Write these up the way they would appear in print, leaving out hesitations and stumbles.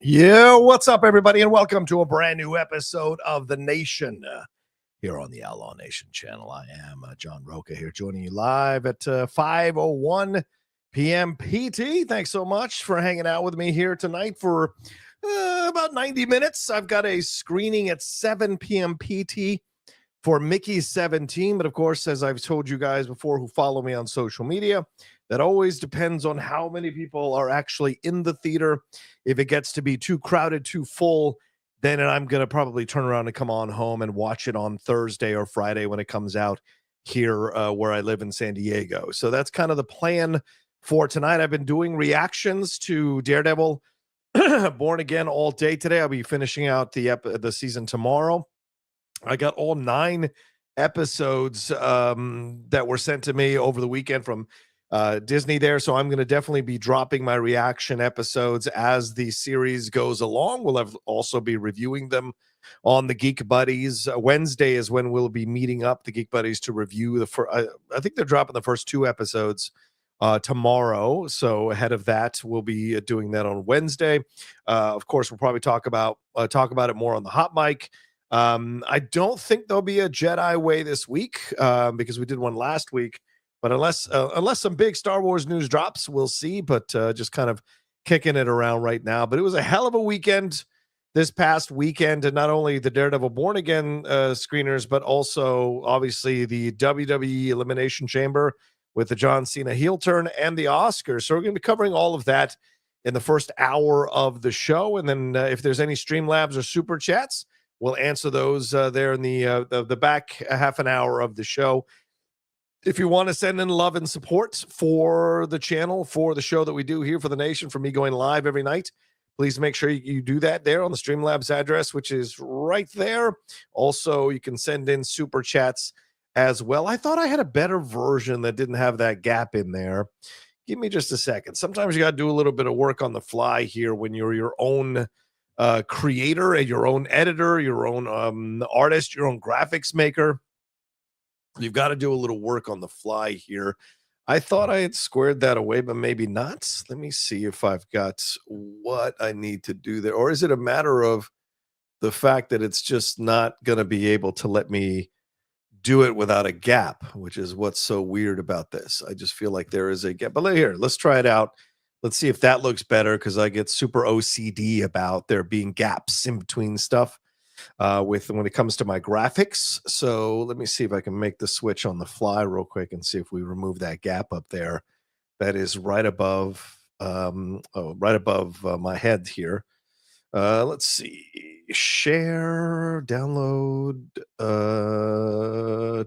Yeah, what's up, everybody, and welcome to a brand new episode of The Nation here on the Outlaw Nation channel. I am John Rocha here, joining you live at 5:01 p.m. PT. Thanks so much for hanging out with me here tonight for about 90 minutes. I've got a screening at 7 p.m. PT for Mickey 17, but of course, as I've told you guys before who follow me on social media, that always depends on how many people are actually in the theater. If it gets to be too crowded, too full, then I'm going to probably turn around and come on home and watch it on Thursday or Friday when it comes out here where I live in San Diego. So that's kind of the plan for tonight. I've been doing reactions to Daredevil Born Again all day today. I'll be finishing out the season tomorrow. I got all 9 episodes that were sent to me over the weekend from Disney there. So I'm going to definitely be dropping my reaction episodes as the series goes along. We'll also be reviewing them on the Geek Buddies. Wednesday is when we'll be meeting up the Geek Buddies to review I think they're dropping the first 2 episodes tomorrow. So ahead of that, we'll be doing that on Wednesday. Of course, we'll probably talk about it more on the hot mic. I don't think there'll be a Jedi Way this week because we did one last week. But unless some big Star Wars news drops, we'll see. But just kind of kicking it around right now. But it was a hell of a weekend this past weekend, and not only the Daredevil Born Again screeners, but also obviously the WWE Elimination Chamber with the John Cena heel turn and the Oscars. So we're going to be covering all of that in the first hour of the show, and then if there's any Streamlabs or Super Chats, we'll answer those there in the back half an hour of the show. If you want to send in love and support for the channel, for the show that we do here for the Nation, for me going live every night, please make sure you do that there on the Streamlabs address, which is right there. Also, you can send in Super Chats as well. I thought I had a better version that didn't have that gap in there. Give me just a second. Sometimes you got to do a little bit of work on the fly here when you're your own creator and your own editor, your own artist, your own graphics maker. You've got to do a little work on the fly here. I thought I had squared that away, but maybe not. Let me see if I've got what I need to do there. Or is it a matter of the fact that it's just not going to be able to let me do it without a gap, which is what's so weird about this. I just feel like there is a gap. But let's try it out. Let's see if that looks better, because I get super OCD about there being gaps in between stuff. When it comes to my graphics. So let me see if I can make the switch on the fly real quick and see if we remove that gap up there. That is right above my head here. Let's see. Share, download,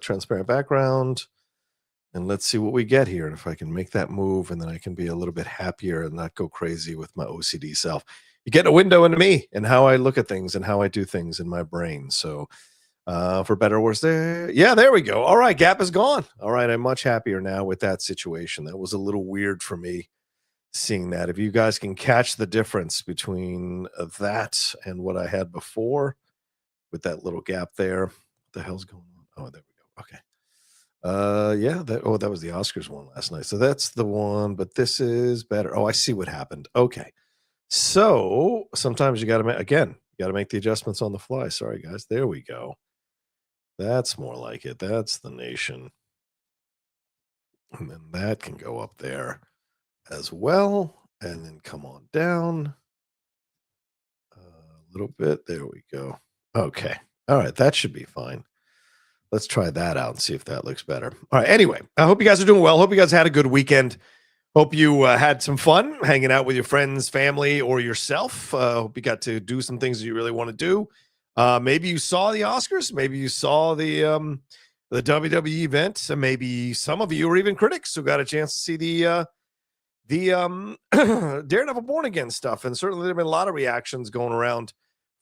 transparent background. And let's see what we get here. And if I can make that move, and then I can be a little bit happier and not go crazy with my OCD self. You get a window into me and how I look at things and how I do things in my brain. So for better or worse, there we go. All right, gap is gone. All right, I'm much happier now with that situation. That was a little weird for me seeing that. If you guys can catch the difference between that and what I had before with that little gap there. What the hell's going on? Oh, there we go. Okay. That was the Oscars one last night. So that's the one, but this is better. Oh, I see what happened. Okay. So sometimes you got to make the adjustments on the fly. Sorry, guys. There we go. That's more like it. That's the Nation. And then that can go up there as well. And then come on down a little bit. There we go. Okay. All right. That should be fine. Let's try that out and see if that looks better. All right. Anyway, I hope you guys are doing well. Hope you guys had a good weekend. Hope you had some fun hanging out with your friends, family, or yourself. Hope you got to do some things that you really want to do. Maybe you saw the Oscars. Maybe you saw the WWE event. Maybe some of you are even critics who got a chance to see the Daredevil Born Again stuff. And certainly there have been a lot of reactions going around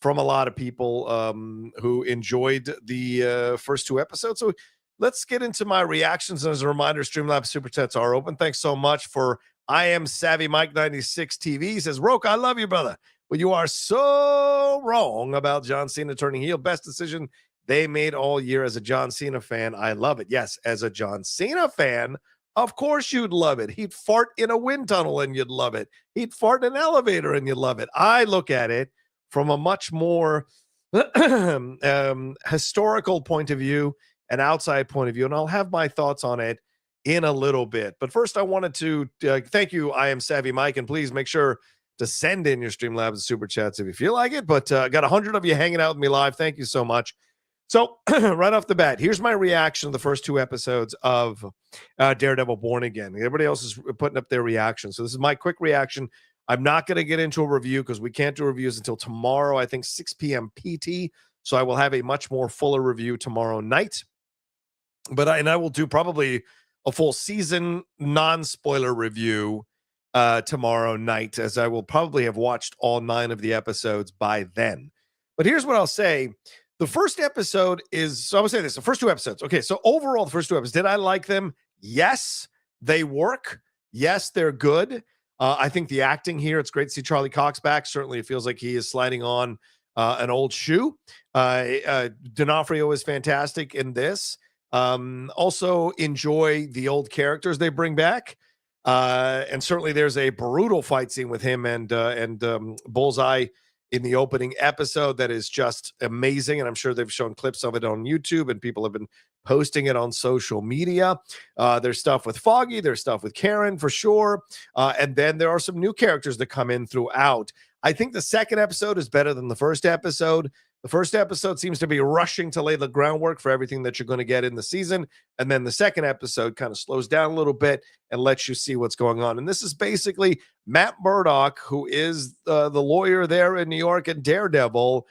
from a lot of people who enjoyed the first 2 episodes. So let's get into my reactions. And as a reminder, Streamlabs Super Chats are open. Thanks so much for I Am Savvy Mike 96 TV. He says, Roke, I love you, brother. But you are so wrong about John Cena turning heel. Best decision they made all year. As a John Cena fan, I love it. Yes, as a John Cena fan, Of course you'd love it. He'd fart in a wind tunnel and you'd love it. He'd fart in an elevator and you'd love it. I look at it from a much more historical point of view, an outside point of view, and I'll have my thoughts on it in a little bit. But first, I wanted to thank you, I Am Savvy Mike, and please make sure to send in your Streamlabs and Super Chats if you feel like it. But I got 100 of you hanging out with me live. Thank you so much. So right off the bat, here's my reaction to the first 2 episodes of Daredevil Born Again. Everybody else is putting up their reaction. So this is my quick reaction. I'm not going to get into a review because we can't do reviews until tomorrow, I think 6 p.m. PT. So I will have a much more fuller review tomorrow night. But I will do probably a full season non-spoiler review tomorrow night, as I will probably have watched all 9 of the episodes by then. But here's what I'll say. The first episode is, so I will say this, the first 2 episodes. Okay, so overall, the first 2 episodes, did I like them? Yes, they work. Yes, they're good. I think the acting here, it's great to see Charlie Cox back. Certainly, it feels like he is sliding on an old shoe. D'Onofrio is fantastic in this. Also enjoy the old characters they bring back. And certainly there's a brutal fight scene with him and Bullseye in the opening episode that is just amazing. And I'm sure they've shown clips of it on YouTube and people have been posting it on social media. There's stuff with Foggy. There's stuff with Karen for sure. And then there are some new characters that come in throughout. I think the second episode is better than the first episode. The first episode seems to be rushing to lay the groundwork for everything that you're going to get in the season. And then the second episode kind of slows down a little bit and lets you see what's going on. And this is basically Matt Murdock, who is the lawyer there in New York and Daredevil,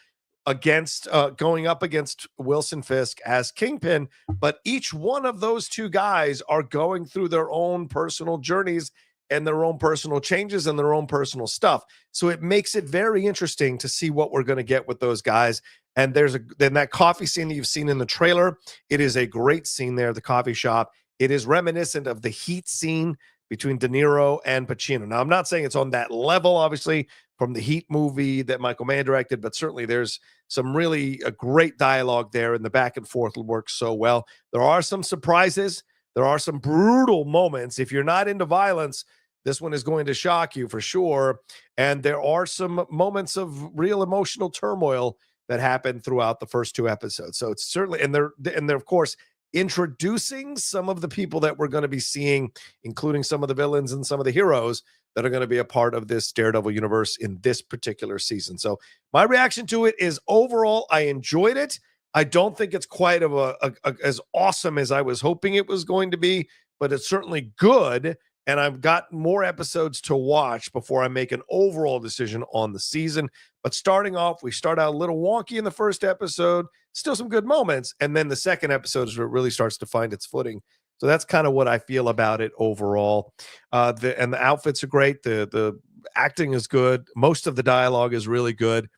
against going up against Wilson Fisk as Kingpin. But each one of those 2 guys are going through their own personal journeys and their own personal changes and their own personal stuff. So it makes it very interesting to see what we're going to get with those guys. And then that coffee scene that you've seen in the trailer, it is a great scene there, the coffee shop. It is reminiscent of the Heat scene between De Niro and Pacino. Now, I'm not saying it's on that level, obviously, from the Heat movie that Michael Mann directed, but certainly there's some really a great dialogue there, and the back and forth works so well. There are some surprises. There are some brutal moments. If you're not into violence, this one is going to shock you for sure. And there are some moments of real emotional turmoil that happen throughout the first 2 episodes. So it's certainly, and they're of course introducing some of the people that we're going to be seeing, including some of the villains and some of the heroes that are going to be a part of this Daredevil universe in this particular season. So my reaction to it is overall, I enjoyed it. I don't think it's quite of as awesome as I was hoping it was going to be, but it's certainly good. And I've got more episodes to watch before I make an overall decision on the season. But starting off, we start out a little wonky in the first episode, still some good moments. And then the second episode is where it really starts to find its footing. So that's kind of what I feel about it overall. The outfits are great. The acting is good. Most of the dialogue is really good.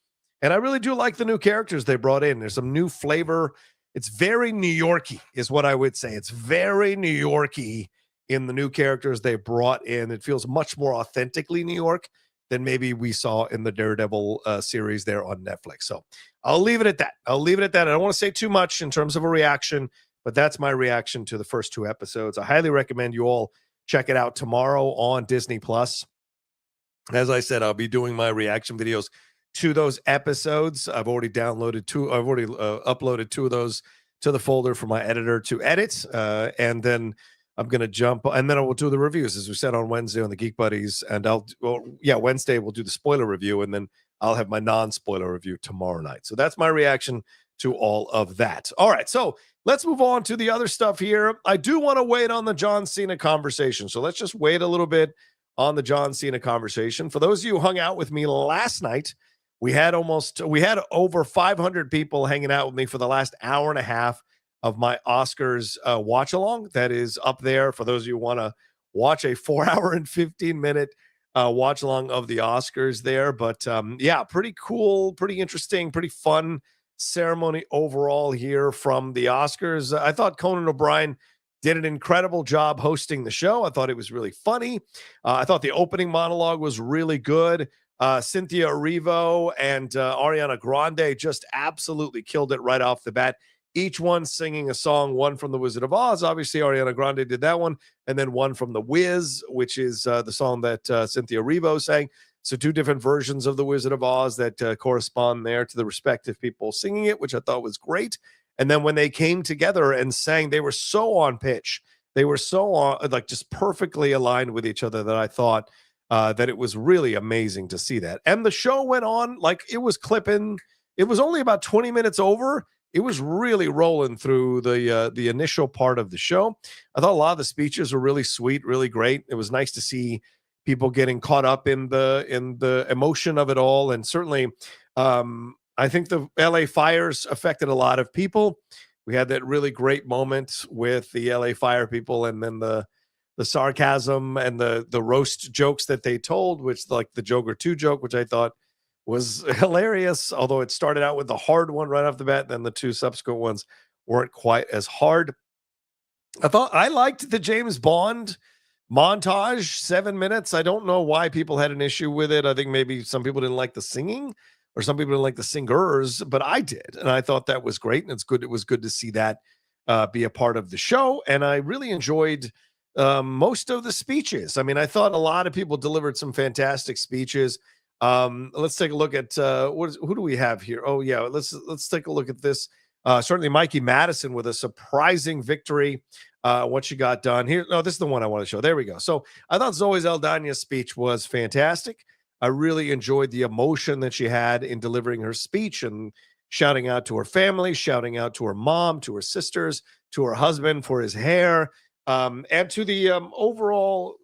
And I really do like the new characters they brought in. There's some new flavor. It's very New York-y is what I would say. It's very New York-y in the new characters they brought in. It feels much more authentically New York than maybe we saw in the Daredevil series there on Netflix. So I'll leave it at that. I don't want to say too much in terms of a reaction, but that's my reaction to the first 2 episodes. I highly recommend you all check it out tomorrow on Disney Plus. As I said, I'll be doing my reaction videos to those episodes. I've already downloaded 2. I've already uploaded 2 of those to the folder for my editor to edit. And then I'm going to jump, and then I will do the reviews, as we said on Wednesday on the Geek Buddies. And Wednesday we'll do the spoiler review, and then I'll have my non-spoiler review tomorrow night. So that's my reaction to all of that. All right, so let's move on to the other stuff here. I do want to wait on the John Cena conversation. So let's just wait a little bit on the John Cena conversation. For those of you who hung out with me last night, we had over 500 people hanging out with me for the last hour and a half of my Oscars watch along. That is up there for those of you who want to watch a 4-hour and 15-minute watch along of the Oscars there. But pretty cool, pretty interesting, pretty fun ceremony overall here from the Oscars. I thought Conan O'Brien did an incredible job hosting the show. I thought it was really funny. I thought the opening monologue was really good. Cynthia Erivo and Ariana Grande just absolutely killed it right off the bat. each one singing a song, one from The Wizard of Oz. Obviously, Ariana Grande did that one, and then one from The Wiz, which is the song that Cynthia Erivo sang. So 2 different versions of The Wizard of Oz that correspond there to the respective people singing it, which I thought was great. And then when they came together and sang, they were so on pitch. They were so on, like, just perfectly aligned with each other that I thought that it was really amazing to see that. And the show went on like it was clipping. It was only about 20 minutes over. It was really rolling through the initial part of the show. I thought a lot of the speeches were really sweet, really great. It was nice to see people getting caught up in the emotion of it all. And certainly, I think the LA fires affected a lot of people. We had that really great moment with the LA fire people, and then the sarcasm and the roast jokes that they told, which, like the Joker 2 joke, which I thought was hilarious, although it started out with the hard one right off the bat, then the 2 subsequent ones weren't quite as hard. I liked the James Bond montage, 7 minutes. I don't know why people had an issue with it. I think maybe some people didn't like the singing, or some people didn't like the singers, but I did, and I thought that was great, and it's good. It was good to see that be a part of the show, and I really enjoyed most of the speeches. I mean, I thought a lot of people delivered some fantastic speeches. Let's take a look at who do we have here? Oh yeah, let's take a look at this. Certainly Mikey Madison with a surprising victory. What she got done here. No, this is the one I want to show. There we go. So I thought Zoe Saldana's speech was fantastic. I really enjoyed the emotion that she had in delivering her speech and shouting out to her family, shouting out to her mom, to her sisters, to her husband for his hair, and to the overall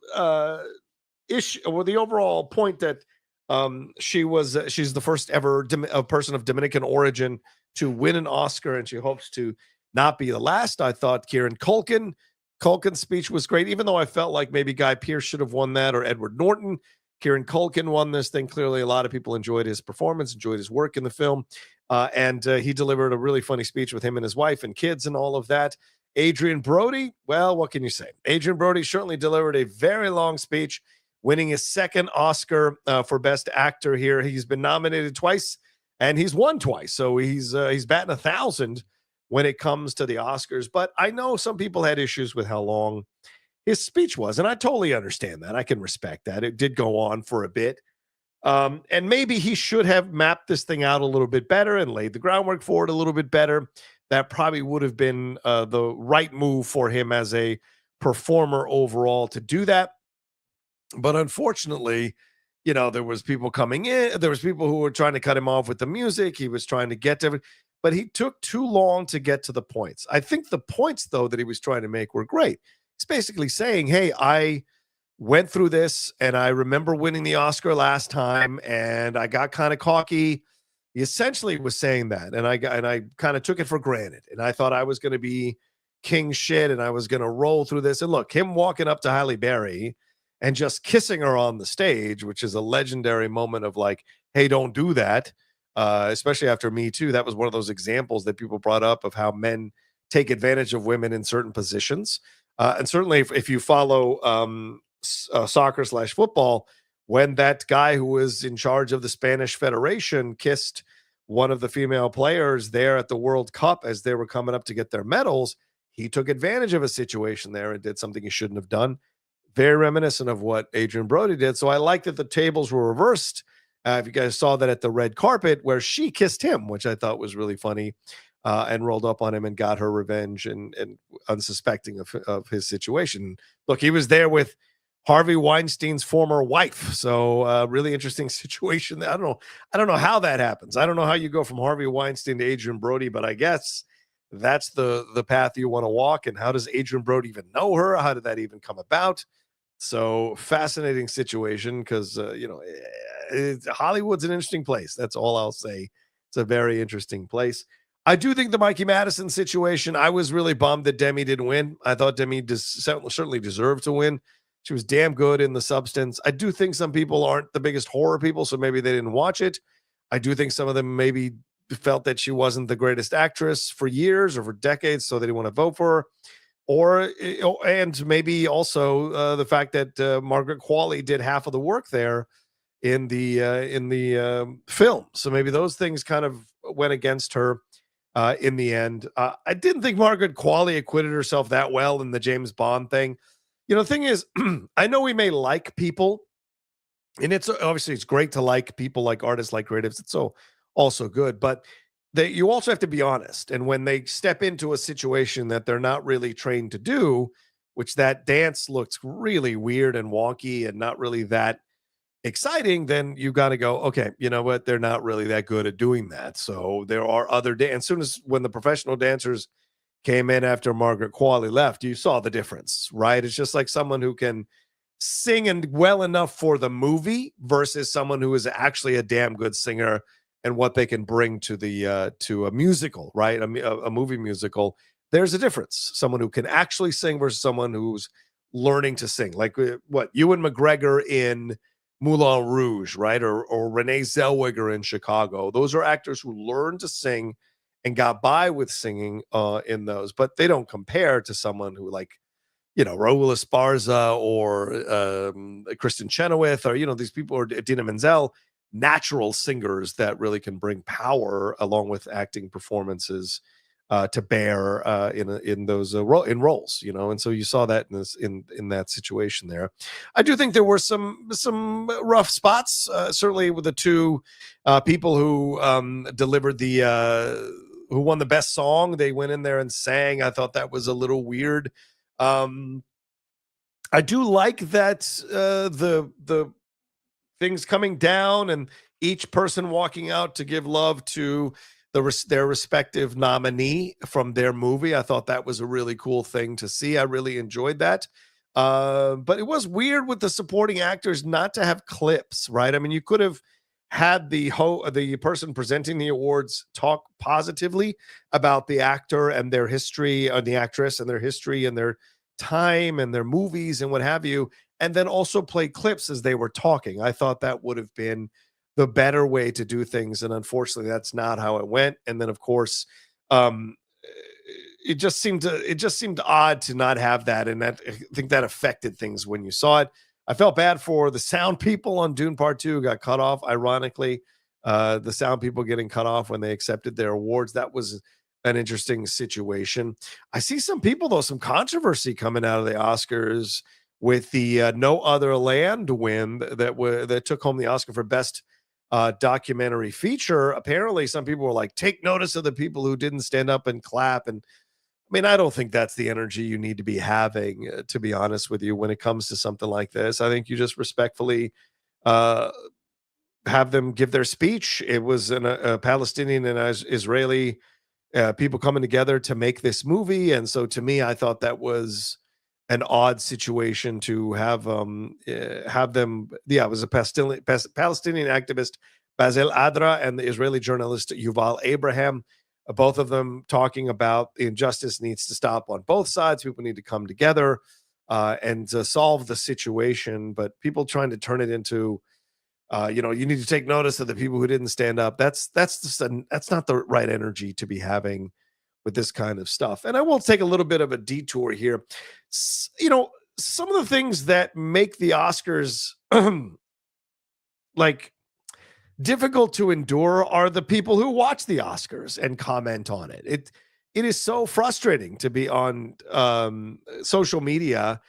issue, or the overall point that she's the first ever person of Dominican origin to win an Oscar, and she hopes to not be the last. I thought Kieran Culkin's speech was great, even though I felt like maybe Guy Pearce should have won that, or Edward Norton. Kieran Culkin won this thing. Clearly, a lot of people enjoyed his performance, enjoyed his work in the film, and he delivered a really funny speech with him and his wife and kids and all of that. Adrian Brody, well, what can you say? Adrian Brody certainly delivered a very long speech, winning his 2nd Oscar for Best Actor here. He's been nominated twice, and he's won twice, so he's batting 1,000 when it comes to the Oscars. But I know some people had issues with how long his speech was, and I totally understand that. I can respect that. It did go on for a bit. And maybe he should have mapped this thing out a little bit better and laid the groundwork for it a little bit better. That probably would have been the right move for him as a performer overall to do that. But unfortunately, there was people coming in. There was people who were trying to cut him off with the music. He was trying to get to it, but he took too long to get to the points. I think the points, though, that he was trying to make were great. He's basically saying, hey, I went through this, and I remember winning the Oscar last time, and I got kind of cocky. He essentially was saying that, and I kind of took it for granted, and I thought I was going to be king shit, and I was going to roll through this. And look, him walking up to Halle Berry and just kissing her on the stage, which is a legendary moment of like, hey, don't do that, especially after Me Too. That was one of those examples that people brought up of how men take advantage of women in certain positions. And certainly if you follow soccer/football, when that guy who was in charge of the Spanish Federation kissed one of the female players there at the World Cup as they were coming up to get their medals, he took advantage of a situation there and did something he shouldn't have done. Very reminiscent of what Adrian Brody did. So I like that the tables were reversed. If you guys saw that at the red carpet where she kissed him, which I thought was really funny, and rolled up on him and got her revenge and unsuspecting of his situation. Look, he was there with Harvey Weinstein's former wife. So really interesting situation. I don't know how that happens. I don't know how you go from Harvey Weinstein to Adrian Brody, but I guess that's the path you want to walk. And how does Adrian Brody even know her? How did that even come about? So fascinating situation because, Hollywood's an interesting place. That's all I'll say. It's a very interesting place. I do think the Mikey Madison situation, I was really bummed that Demi didn't win. I thought Demi certainly deserved to win. She was damn good in the substance. I do think some people aren't the biggest horror people, so maybe they didn't watch it. I do think some of them maybe felt that she wasn't the greatest actress for years or for decades, so they didn't want to vote for her. And maybe also the fact that Margaret Qualley did half of the work there in the film. So maybe those things kind of went against her. in the end. I didn't think Margaret Qualley acquitted herself that well in the James Bond thing. The thing is, I know we may like people, and it's obviously it's great to like people, like artists, like creatives. It's so also good, but you also have to be honest. And when they step into a situation that they're not really trained to do, which that dance looks really weird and wonky and not really that exciting, then you got to go, okay, you know what? They're not really that good at doing that. So there are other as soon as when the professional dancers came in after Margaret Qualley left, you saw the difference, right? It's just like someone who can sing and well enough for the movie versus someone who is actually a damn good singer and what they can bring to the to a musical, right? A movie musical. There's a difference. Someone who can actually sing versus someone who's learning to sing, like what Ewan McGregor in Moulin Rouge, right? Or Renee Zellweger in Chicago. Those are actors who learned to sing and got by with singing in those, but they don't compare to someone who like, Raul Esparza or Kristen Chenoweth, or, these people, or Dina Menzel, natural singers that really can bring power along with acting performances to bear in those in roles, and so you saw that in that situation there. I do think there were some rough spots, certainly with the two people who delivered who won the best song. They went in there and sang. I thought that was a little weird. I do like that the things coming down and each person walking out to give love to their respective nominee from their movie. I thought that was a really cool thing to see. I really enjoyed that. But it was weird with the supporting actors not to have clips, right? I mean, you could have had the person presenting the awards talk positively about the actor and their history, or the actress and their history and their time and their movies and what have you, and then also play clips as they were talking. I thought that would have been the better way to do things, and unfortunately that's not how it went. And then of course it just seemed odd to not have that, and that, I think that affected things when you saw it. I felt bad for the sound people on Dune Part 2 who got cut off. Ironically, the sound people getting cut off when they accepted their awards. That was an interesting situation. I see some people, though, some controversy coming out of the Oscars with the No Other Land win that took home the Oscar for Best documentary feature. Apparently, some people were like, take notice of the people who didn't stand up and clap. And I mean, I don't think that's the energy you need to be having, to be honest with you, when it comes to something like this. I think you just respectfully uh, have them give their speech. It was a Palestinian and Israeli people coming together to make this movie. And so to me, I thought that was an odd situation to have them. Yeah, it was a Palestinian activist, Basil Adra, and the Israeli journalist Yuval Abraham, both of them talking about the injustice needs to stop on both sides. People need to come together and solve the situation. But people trying to turn it into, you need to take notice of the people who didn't stand up. That's that's not the right energy to be having with this kind of stuff. And I will take a little bit of a detour here. Some of the things that make the Oscars like difficult to endure are the people who watch the Oscars and comment on it. It is so frustrating to be on social media,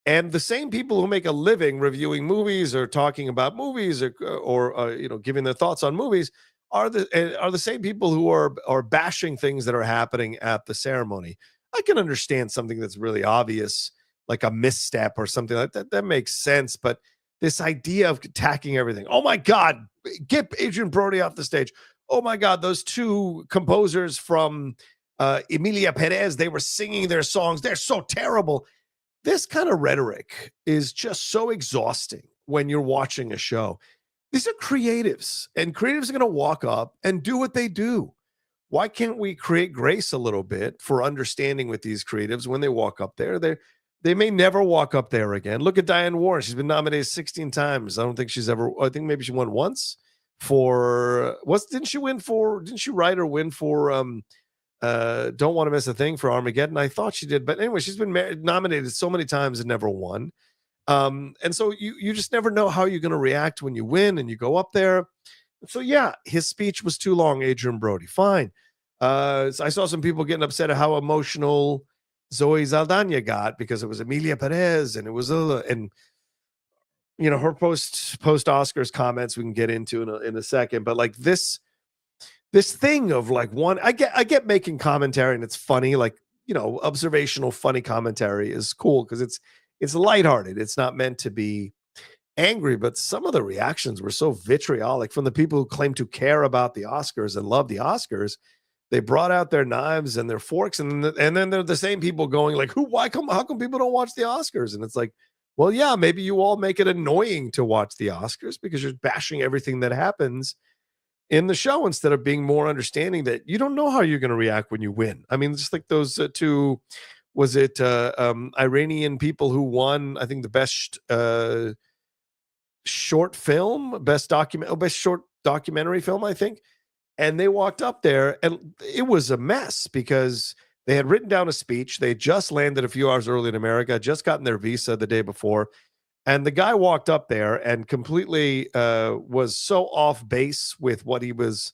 and the same people who make a living reviewing movies or talking about movies or giving their thoughts on movies are the same people who are bashing things that are happening at the ceremony. I can understand something that's really obvious, like a misstep or something like that. That makes sense. But this idea of attacking everything. Oh my God, get Adrian Brody off the stage. Oh my God, those two composers from Emilia Perez, they were singing their songs. They're so terrible. This kind of rhetoric is just so exhausting when you're watching a show. These are creatives, and creatives are going to walk up and do what they do. Why can't we create grace a little bit for understanding with these creatives when they walk up there? They may never walk up there again. Look at Diane Warren. She's been nominated 16 times. I don't think she's ever, I think maybe she won once for, didn't she write or win for Don't Want to Miss a Thing for Armageddon? I thought she did. But anyway, she's been nominated so many times and never won. And so you just never know how you're going to react when you win and you go up there. So yeah, his speech was too long, Adrian Brody. Fine. So I saw some people getting upset at how emotional Zoe Saldana got because it was Emilia Perez and it was and her post Oscars comments we can get into in a second, but like this thing of like I get making commentary and it's funny, like observational funny commentary is cool because it's lighthearted. It's not meant to be angry, but some of the reactions were so vitriolic from the people who claim to care about the Oscars and love the Oscars. They brought out their knives and their forks, and then they're the same people going like, how come people don't watch the Oscars? And it's like, well, yeah, maybe you all make it annoying to watch the Oscars because you're bashing everything that happens in the show instead of being more understanding that you don't know how you're going to react when you win. I mean, just like those two, was it Iranian people who won, I think, the best short film, best short documentary film, I think. And they walked up there and it was a mess because they had written down a speech. They just landed a few hours early in America, just gotten their visa the day before. And the guy walked up there and completely was so off base with what he was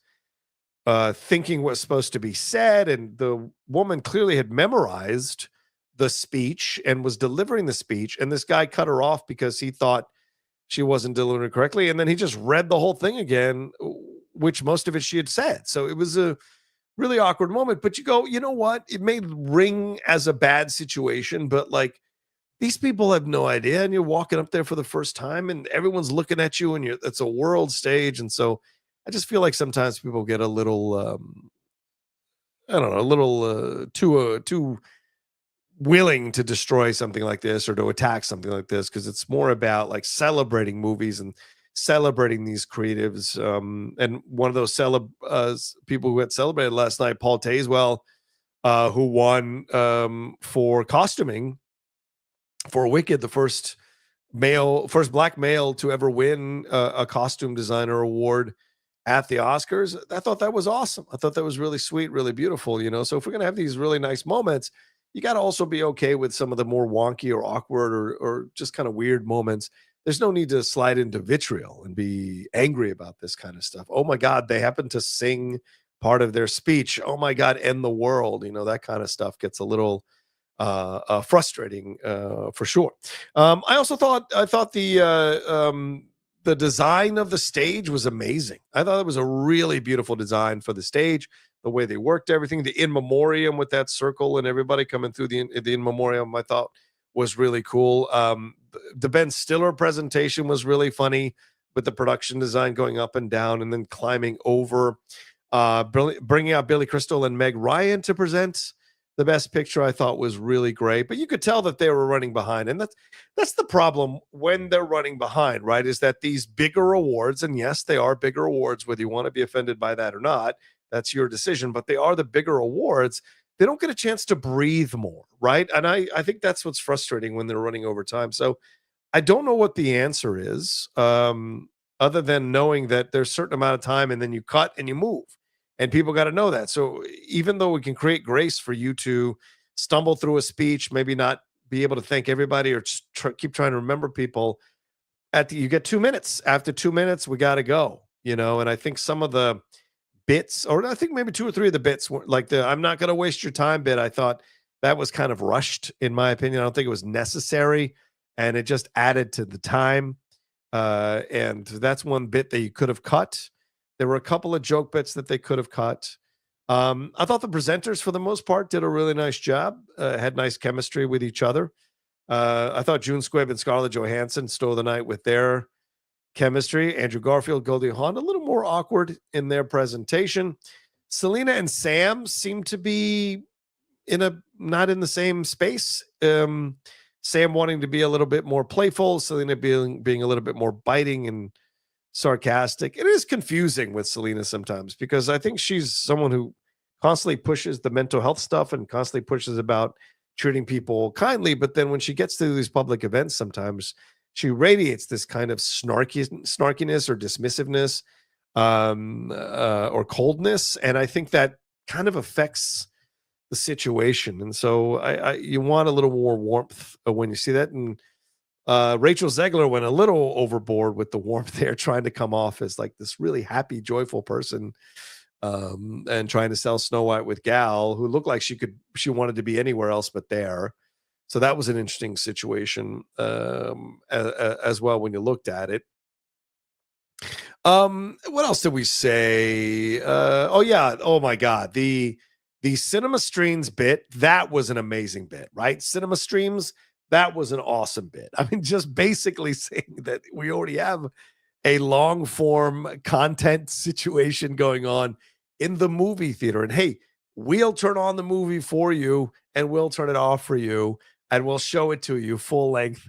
thinking was supposed to be said. And the woman clearly had memorized the speech and was delivering the speech. And this guy cut her off because he thought she wasn't delivering it correctly. And then he just read the whole thing again, which most of it she had said. So it was a really awkward moment. But you go, you know what? It may ring as a bad situation, but like these people have no idea. And you're walking up there for the first time and everyone's looking at you and it's a world stage. And so I just feel like sometimes people get a little, I don't know, a little too willing to destroy something like this or to attack something like this because it's more about like celebrating movies and celebrating these creatives. And one of those people who had celebrated last night, Paul Tazewell, who won for costuming for Wicked, the first black male to ever win a costume designer award at the Oscars. I thought that was awesome. I thought that was really sweet, really beautiful. So if we're gonna have these really nice moments, you got to also be okay with some of the more wonky or awkward or just kind of weird moments. There's no need to slide into vitriol and be angry about this kind of stuff. Oh my God, they happen to sing part of their speech. Oh my God, end the world. That kind of stuff gets a little frustrating for sure. I thought the design of the stage was amazing. I thought it was a really beautiful design for the stage. The way they worked everything, the in memoriam with that circle and everybody coming through the in memoriam, I thought was really cool. The Ben Stiller presentation was really funny with the production design going up and down and then climbing over. Bringing out Billy Crystal and Meg Ryan to present the best picture, I thought was really great. But you could tell that they were running behind, and that's the problem when they're running behind, right? Is that these bigger awards, and yes, they are bigger awards, whether you want to be offended by that or not. That's your decision, but they are the bigger awards. They don't get a chance to breathe more, right? And I think that's what's frustrating when they're running over time. So I don't know what the answer is, other than knowing that there's a certain amount of time and then you cut and you move. And people got to know that. So even though we can create grace for you to stumble through a speech, maybe not be able to thank everybody or just keep trying to remember people, you get 2 minutes. After 2 minutes, we got to go, and I think some of the bits, or I think maybe 2 or 3 of the bits were like I'm not going to waste your time bit. I thought that was kind of rushed in my opinion. I don't think it was necessary and it just added to the time. And that's one bit that you could have cut. There were a couple of joke bits that they could have cut. I thought the presenters for the most part did a really nice job, had nice chemistry with each other. I thought June Squibb and Scarlett Johansson stole the night with their chemistry. Andrew Garfield, Goldie Hawn, a little more awkward in their presentation. Selena and Sam seem to be not in the same space. Sam wanting to be a little bit more playful, Selena being a little bit more biting and sarcastic. It is confusing with Selena sometimes because I think she's someone who constantly pushes the mental health stuff and constantly pushes about treating people kindly. But then when she gets to these public events, sometimes she radiates this kind of snarkiness or dismissiveness or coldness. And I think that kind of affects the situation. And so you want a little more warmth when you see that. And Rachel Zegler went a little overboard with the warmth there, trying to come off as like this really happy, joyful person. and trying to sell Snow White with Gal, who looked like she wanted to be anywhere else but there. So that was an interesting situation as well when you looked at it. What else did we say? Oh yeah, oh my God, the cinema streams bit, that was an amazing bit, right? Cinema streams, that was an awesome bit. I mean, just basically saying that we already have a long form content situation going on in the movie theater. And hey, we'll turn on the movie for you and we'll turn it off for you and we'll show it to you full length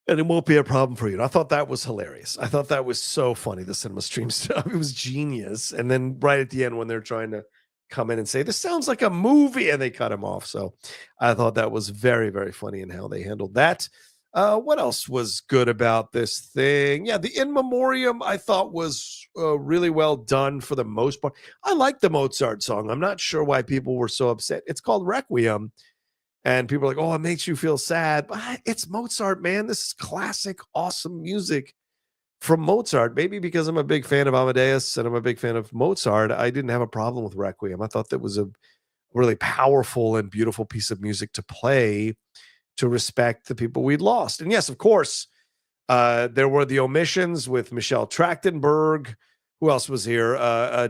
and it won't be a problem for you. And I thought that was hilarious. I thought that was so funny, the cinema stream stuff. It was genius. And then right at the end, when they're trying to come in and say, this sounds like a movie, and they cut him off. So I thought that was very, very funny in how they handled that. What else was good about this thing? Yeah, the In Memoriam I thought was really well done for the most part. I like the Mozart song. I'm not sure why people were so upset. It's called Requiem. And people are like, oh, it makes you feel sad. But it's Mozart, man. This is classic, awesome music from Mozart. Maybe because I'm a big fan of Amadeus and I'm a big fan of Mozart, I didn't have a problem with Requiem. I thought that was a really powerful and beautiful piece of music to play to respect the people we'd lost. And yes, of course, there were the omissions with Michelle Trachtenberg. Who else was here?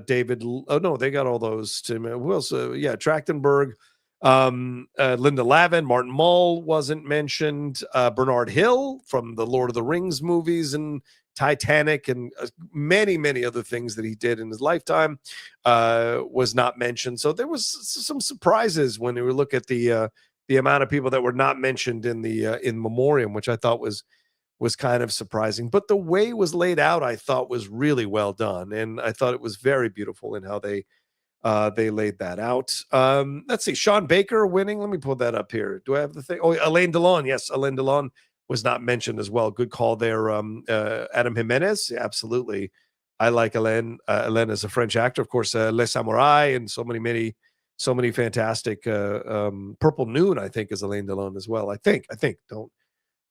David. Oh, no, they got all those. Who else? Yeah, Trachtenberg. Linda Lavin, Martin Mull wasn't mentioned. Bernard Hill from the Lord of the Rings movies and Titanic and many, many other things that he did in his lifetime was not mentioned. So there was some surprises when you look at the amount of people that were not mentioned in the in Memoriam, which I thought was kind of surprising. But the way it was laid out, I thought was really well done, and I thought it was very beautiful in how they laid that out. Let's see. Sean Baker winning. Let me pull that up here. Do I have the thing? Oh, Alain Delon. Yes, Alain Delon was not mentioned as well. Good call there. Adam Jimenez. Yeah, absolutely. I like Alain. Alain is a French actor, of course. Les Samurai and so many fantastic. Purple Noon, I think, is Alain Delon as well. I think. Don't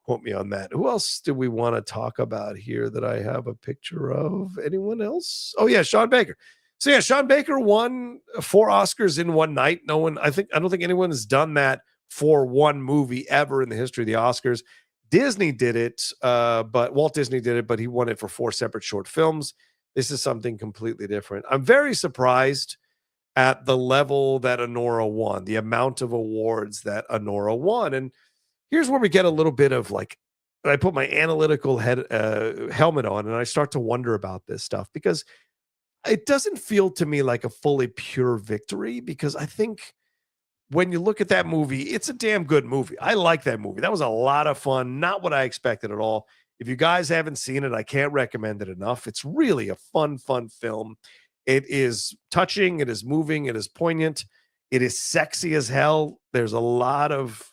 quote me on that. Who else do we want to talk about here that I have a picture of? Anyone else? Oh yeah, Sean Baker. So yeah, Sean Baker won 4 Oscars in one night. I don't think anyone has done that for one movie ever in the history of the Oscars. Disney did it, but Walt Disney did it, but he won it for 4 separate short films. This is something completely different. I'm very surprised at the level that Anora won, the amount of awards that Anora won. And here's where we get a little bit of like, I put my analytical helmet on and I start to wonder about this stuff because it doesn't feel to me like a fully pure victory, because I think when you look at that movie, it's a damn good movie. I like that movie. That was a lot of fun. Not what I expected at all. If you guys haven't seen it, I can't recommend it enough. It's really a fun film. It is touching. It is moving. It is poignant. It is sexy as hell. There's a lot of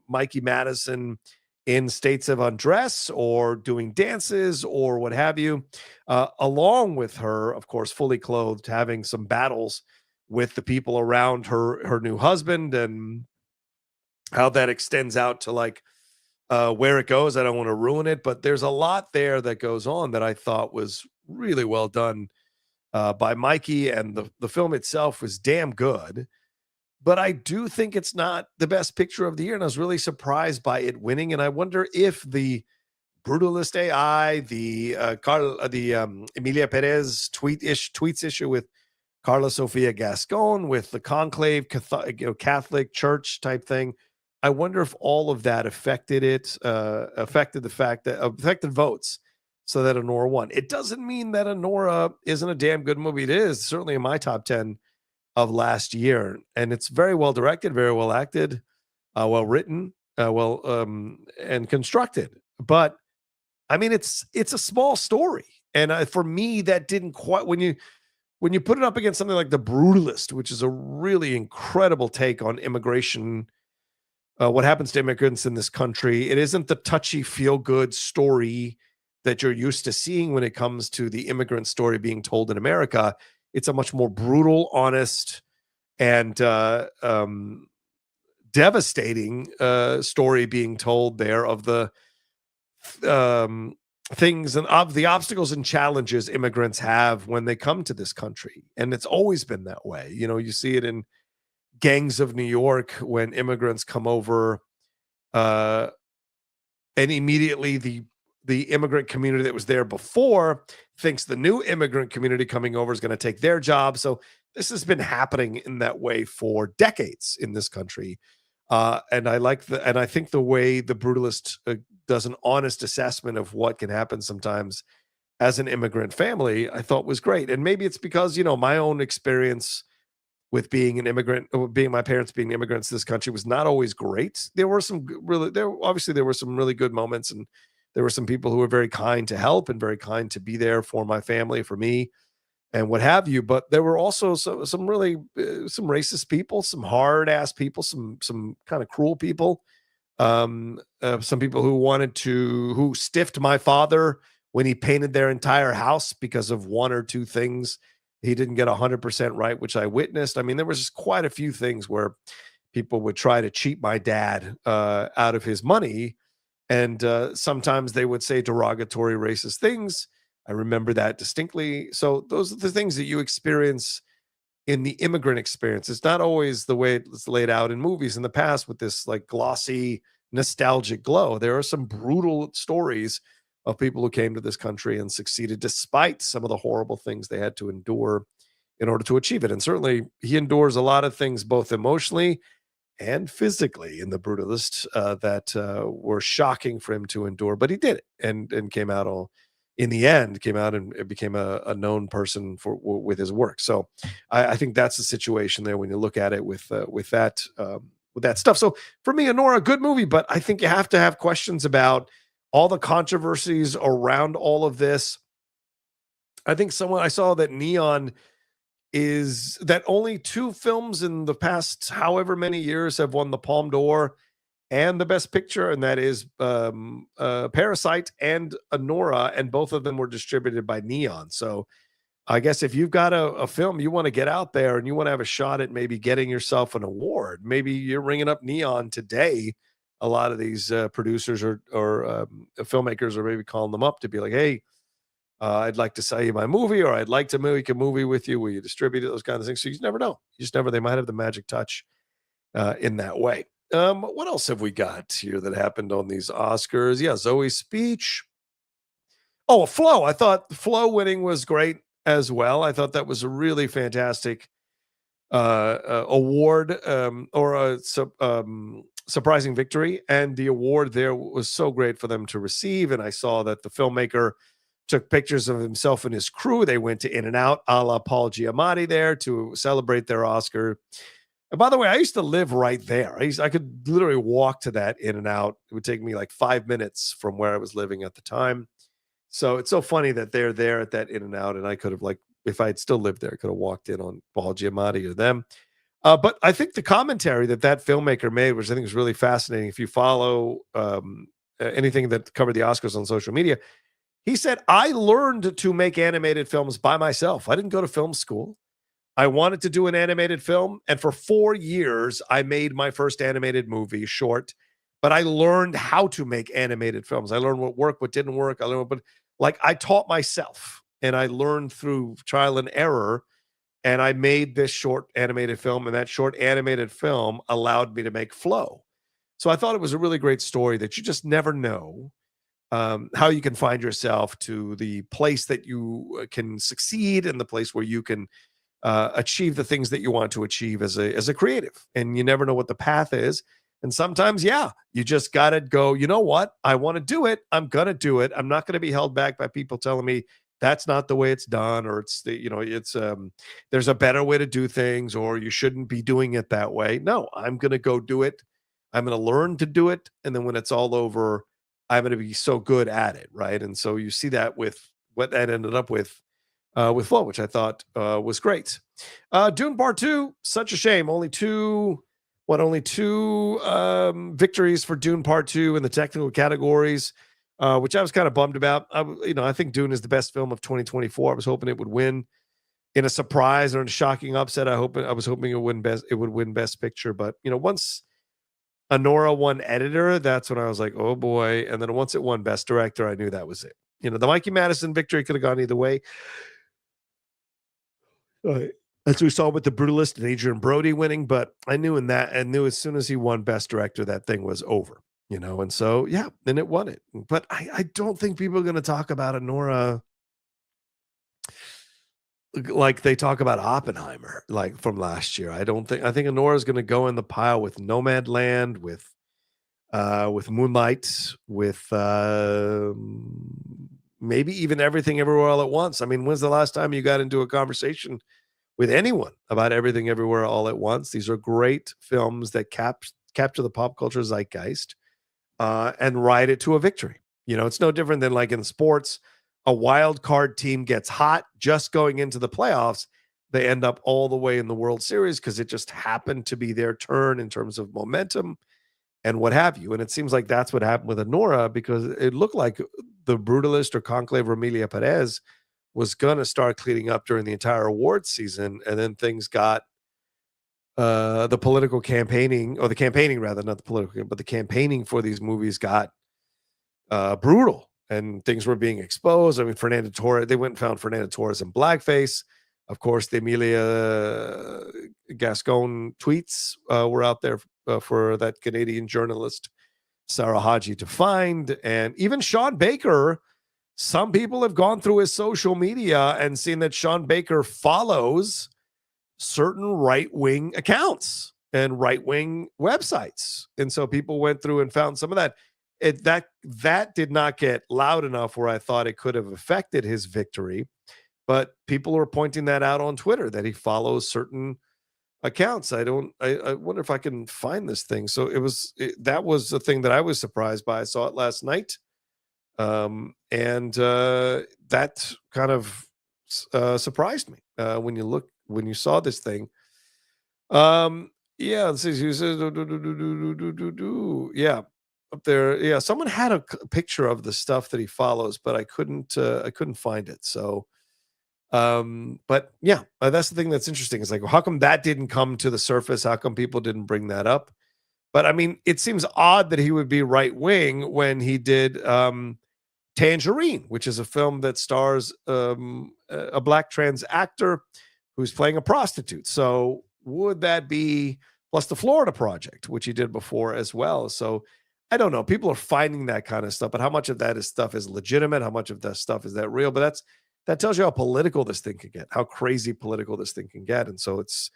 Mikey Madison in states of undress or doing dances or what have you, along with her, of course, fully clothed, having some battles with the people around her new husband, and how that extends out to like where it goes. I don't want to ruin it, but there's a lot there that goes on that I thought was really well done by Mikey, and the film itself was damn good. But I do think it's not the best picture of the year, and I was really surprised by it winning. And I wonder if the Brutalist AI, the Emilia Perez tweets issue with Carla Sofia Gascon, with the Conclave Catholic Church type thing, I wonder if all of that affected votes, so that Anora won. It doesn't mean that Anora isn't a damn good movie. It is certainly in my top 10 of last year, and it's very well directed, very well acted, well written, and constructed. But I mean, it's a small story, and for me, that didn't quite, when you put it up against something like The Brutalist, which is a really incredible take on immigration, what happens to immigrants in this country. It isn't the touchy, feel-good story that you're used to seeing when it comes to the immigrant story being told in America. It's a much more brutal, honest, and devastating story being told there of the things and of the obstacles and challenges immigrants have when they come to this country. And it's always been that way. You know, you see it in Gangs of New York when immigrants come over, uh, and immediately the immigrant community that was there before thinks the new immigrant community coming over is going to take their job. So this has been happening in that way for decades in this country. And I think the way the Brutalist does an honest assessment of what can happen sometimes as an immigrant family, I thought was great. And maybe it's because, you know, my own experience with being an immigrant, being my parents being immigrants to this country was not always great. There were some there were some really good moments, and there were some people who were very kind to help and very kind to be there for my family, for me, and what have you. But there were also some really some racist people, some hard ass people, some kind of cruel people, some people who stiffed my father when he painted their entire house because of one or two things he didn't get 100% right, which I witnessed. I mean, there was just quite a few things where people would try to cheat my dad out of his money, and sometimes they would say derogatory racist things. I remember that distinctly. So those are the things that you experience in the immigrant experience. It's not always the way it's laid out in movies in the past with this like glossy, nostalgic glow. There are some brutal stories of people who came to this country and succeeded despite some of the horrible things they had to endure in order to achieve it. And certainly he endures a lot of things, both emotionally and physically, in the Brutalist that were shocking for him to endure. But he did it, and came out all in the end, came out and became a known person with his work. So I think that's the situation there when you look at it with that stuff. So for me, Honora, good movie, but I think you have to have questions about all the controversies around all of this. I think I saw that Neon is that only 2 films in the past however many years have won the Palme d'Or and the Best Picture, and that is Parasite and Honora, and both of them were distributed by Neon. So I guess if you've got a film you want to get out there and you want to have a shot at maybe getting yourself an award, maybe you're ringing up Neon today. A lot of these producers or filmmakers are maybe calling them up to be like, hey, I'd like to sell you my movie, or I'd like to make a movie with you. Will you distribute it? Those kinds of things. So you just never know. They might have the magic touch in that way. What else have we got here that happened on these Oscars? Yeah, Zoe's speech. Oh, Flo. I thought Flo winning was great as well. I thought that was a really fantastic award, or a surprising victory. And the award there was so great for them to receive. And I saw that the filmmaker took pictures of himself and his crew. They went to In-N-Out a la Paul Giamatti there to celebrate their Oscar. And by the way, I used to live right there. I could literally walk to that In-N-Out. It would take me like 5 minutes from where I was living at the time. So it's so funny that they're there at that In-N-Out, and I could have, like, if I had still lived there, I could have walked in on Paul Giamatti or them. But I think the commentary that filmmaker made, which I think is really fascinating, if you follow anything that covered the Oscars on social media, he said, I learned to make animated films by myself. I didn't go to film school. I wanted to do an animated film, and for 4 years, I made my first animated movie, short, but I learned how to make animated films. I learned what worked, what didn't work. I taught myself, and I learned through trial and error, and I made this short animated film, and that short animated film allowed me to make Flow. So I thought it was a really great story that you just never know how you can find yourself to the place that you can succeed, and the place where you can achieve the things that you want to achieve as a creative. And you never know what the path is. And sometimes, yeah, you just got to go, you know what? I want to do it. I'm going to do it. I'm not going to be held back by people telling me that's not the way it's done, or there's a better way to do things, or you shouldn't be doing it that way. No, I'm going to go do it. I'm going to learn to do it. And then when it's all over, I'm going to be so good at it. Right. And so you see that with what that ended up with Flow, which I thought was great. Dune Part 2, such a shame. Only two victories for Dune Part 2 in the technical categories, which I was kind of bummed about. I think Dune is the best film of 2024. I was hoping it would win in a surprise or in a shocking upset. I was hoping it would win Best Picture. But once Honora won Editor, that's when I was like, oh boy. And then once it won Best Director, I knew that was it. The Mikey Madison victory could have gone either way. As we saw with The Brutalist and Adrian Brody winning, but I knew as soon as he won Best Director, that thing was over, and so, yeah, and it won it. But I don't think people are going to talk about Honora like they talk about Oppenheimer, like from last year. I think Honora's going to go in the pile with Nomadland, with Moonlight, with maybe even Everything Everywhere All at Once. I mean, when's the last time you got into a conversation with anyone about Everything Everywhere All at Once? These are great films that capture the pop culture zeitgeist and ride it to a victory. It's no different than like in sports. A wild card team gets hot just going into the playoffs. They end up all the way in the World Series because it just happened to be their turn in terms of momentum and what have you. And it seems like that's what happened with Honora, because it looked like The Brutalist or Conclave or Emilia Perez was going to start cleaning up during the entire awards season. And then things got the political campaigning, or the campaigning rather, not the political, but the campaigning for these movies got brutal, and things were being exposed. I mean, Fernando Torres, they went and found Fernando Torres in blackface. Of course, the Emilia Gascon tweets were out there for that Canadian journalist, Sarah Haji, to find. And even Sean Baker, some people have gone through his social media and seen that Sean Baker follows certain right-wing accounts and right-wing websites. And so people went through and found some of that. That did not get loud enough where I thought it could have affected his victory, but people are pointing that out on Twitter, that he follows certain accounts. I wonder if I can find this thing. So that was the thing that I was surprised by. I saw it last night, and that kind of surprised me when you saw this thing. Yeah, it says yeah. Up there, yeah. Someone had a picture of the stuff that he follows, but I couldn't find it. So, but yeah, that's the thing that's interesting. It's like, well, how come that didn't come to the surface? How come people didn't bring that up? But I mean, it seems odd that he would be right wing when he did Tangerine, which is a film that stars a black trans actor who's playing a prostitute. So would that be, plus the Florida Project, which he did before as well? So I don't know. People are finding that kind of stuff, but how much of that stuff is legitimate? How much of that stuff is that real? But that tells you how political this thing can get, how crazy political this thing can get. And so it's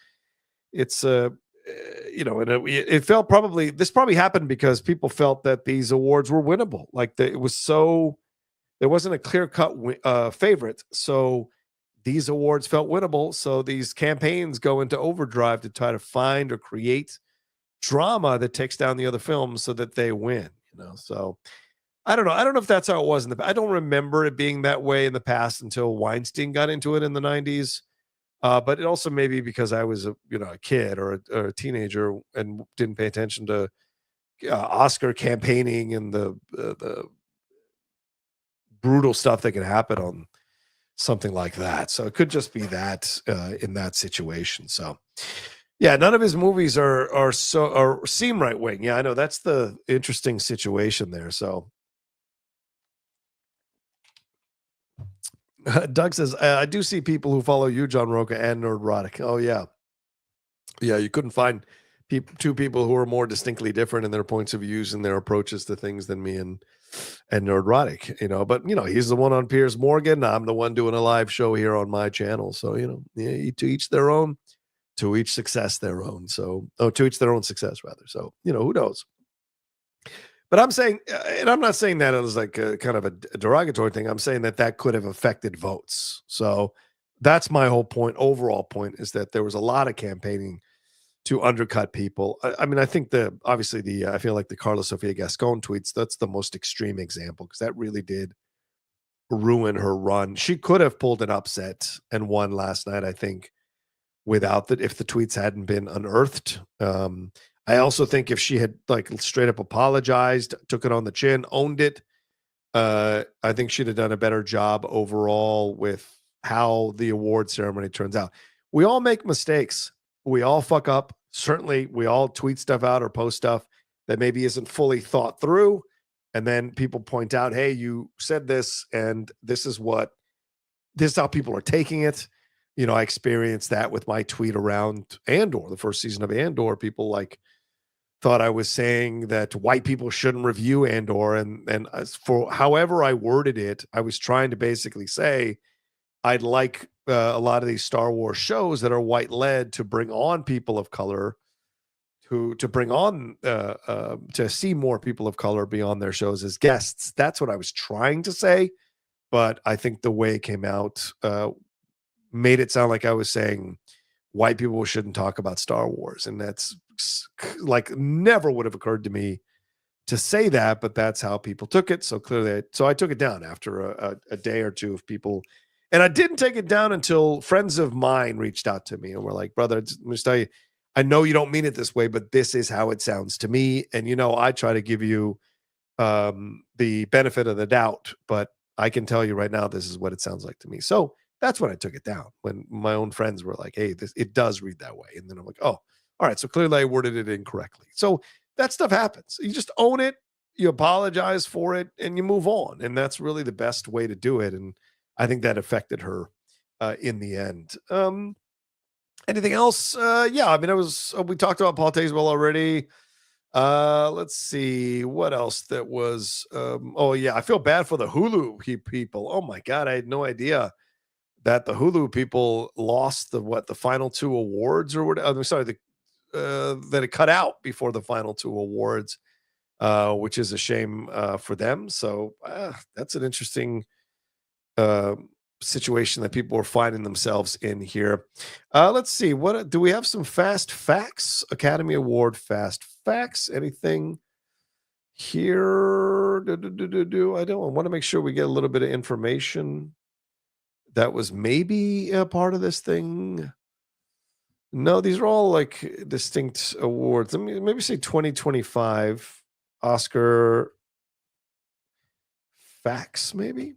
and it felt this probably happened because people felt that these awards were winnable. Like there wasn't a clear cut favorite. So these awards felt winnable. So these campaigns go into overdrive to try to find or create drama that takes down the other films so that they win, So I don't know. I don't know if that's how it was I don't remember it being that way in the past until Weinstein got into it in the 90s. But it also may be because I was a kid or a teenager and didn't pay attention to Oscar campaigning and the brutal stuff that can happen on something like that. So it could just be that in that situation. So yeah, none of his movies seem right wing. Yeah, I know, that's the interesting situation there. So Doug says, I do see people who follow you, John Rocha, and Nerdrotic. Oh yeah, you couldn't find two people who are more distinctly different in their points of views and their approaches to things than me and Nerdrotic. But he's the one on Piers Morgan. I'm the one doing a live show here on my channel. So to each their own. To each success their own. So, to each their own success, rather. So, who knows? But I'm saying, and I'm not saying that as like a kind of a derogatory thing. I'm saying that could have affected votes. So that's my whole point. Overall point is that there was a lot of campaigning to undercut people. I mean, I think obviously I feel like the Carla Sofia Gascon tweets, that's the most extreme example, because that really did ruin her run. She could have pulled an upset and won last night, I think, if the tweets hadn't been unearthed. I also think if she had like straight up apologized, took it on the chin, owned it, I think she'd have done a better job overall with how the award ceremony turns out. We all make mistakes. We all fuck up. Certainly, we all tweet stuff out or post stuff that maybe isn't fully thought through. And then people point out, hey, you said this, and this is how people are taking it. I experienced that with my tweet around Andor, the first season of Andor. People thought I was saying that white people shouldn't review Andor, and for however I worded it, I was trying to basically say I'd like a lot of these Star Wars shows that are white led to bring on people of color, to bring on to see more people of color be on their shows as guests. That's what I was trying to say, but I think the way it came out made it sound like I was saying white people shouldn't talk about Star Wars, and that's like never would have occurred to me to say that, but that's how people took it. So clearly, I took it down after a day or two of people, and I didn't take it down until friends of mine reached out to me and were like, "Brother, let me tell you, I know you don't mean it this way, but this is how it sounds to me." And I try to give you the benefit of the doubt, but I can tell you right now, this is what it sounds like to me. So that's when I took it down, when my own friends were like, hey, it does read that way. And then I'm like, oh, all right. So clearly I worded it incorrectly. So that stuff happens. You just own it, you apologize for it, and you move on. And that's really the best way to do it. And I think that affected her in the end. Anything else? Yeah, I mean, we talked about Paul Tazewell already. Let's see what else that was. Oh yeah, I feel bad for the Hulu people. Oh my God, I had no idea that the Hulu people lost the final two awards or whatever. I'm sorry, that it cut out before the final two awards, which is a shame for them. So that's an interesting situation that people are finding themselves in here. Let's see. What do we have? Some fast facts, Academy Award fast facts. Anything here? I want to make sure we get a little bit of information that was maybe a part of this thing. No, these are all like distinct awards. Let me maybe say 2025 Oscar facts, maybe.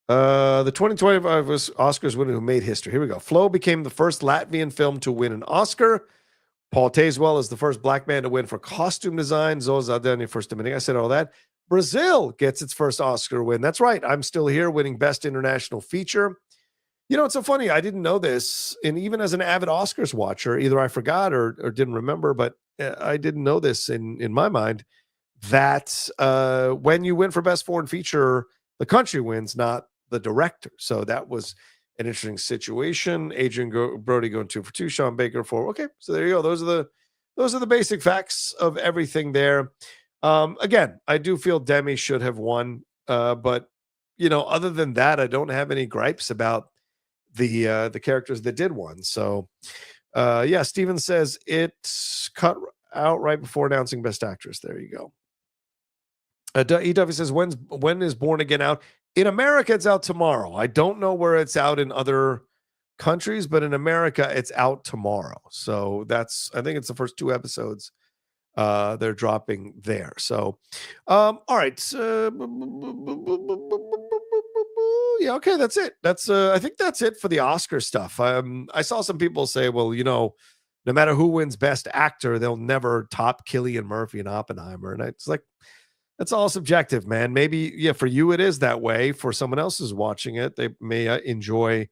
The 2025 Oscars winner who made history. Here we go. Flow became the first Latvian film to win an Oscar. Paul Tazewell is the first black man to win for costume design. Zoe Saldana, first Dominican. I said all that. Brazil gets its first Oscar win. That's right. I'm Still Here, winning Best International Feature. It's so funny. I didn't know this. And even as an avid Oscars watcher, either I forgot or didn't remember, but I didn't know this in my mind, that when you win for Best Foreign Feature, the country wins, not the director. So that was an interesting situation. Adrian Brody going 2 for 2, Sean Baker 4. Okay, so there you go. Those are the basic facts of everything there. Again, I do feel Demi should have won, but other than that, I don't have any gripes about the characters that did win. So yeah, Steven says it's cut out right before announcing Best Actress. There you go. E. says, when is Born Again out? In America, it's out tomorrow. I don't know where it's out in other countries, but in America, it's out tomorrow. So I think it's the first 2 episodes they're dropping there. So, all right. Yeah, okay, that's it. I think that's it for the Oscar stuff. I saw some people say, well, no matter who wins Best Actor, they'll never top Cillian Murphy and Oppenheimer. And it's like, that's all subjective, man. Maybe, yeah, for you it is that way. For someone else who's watching it, they may enjoy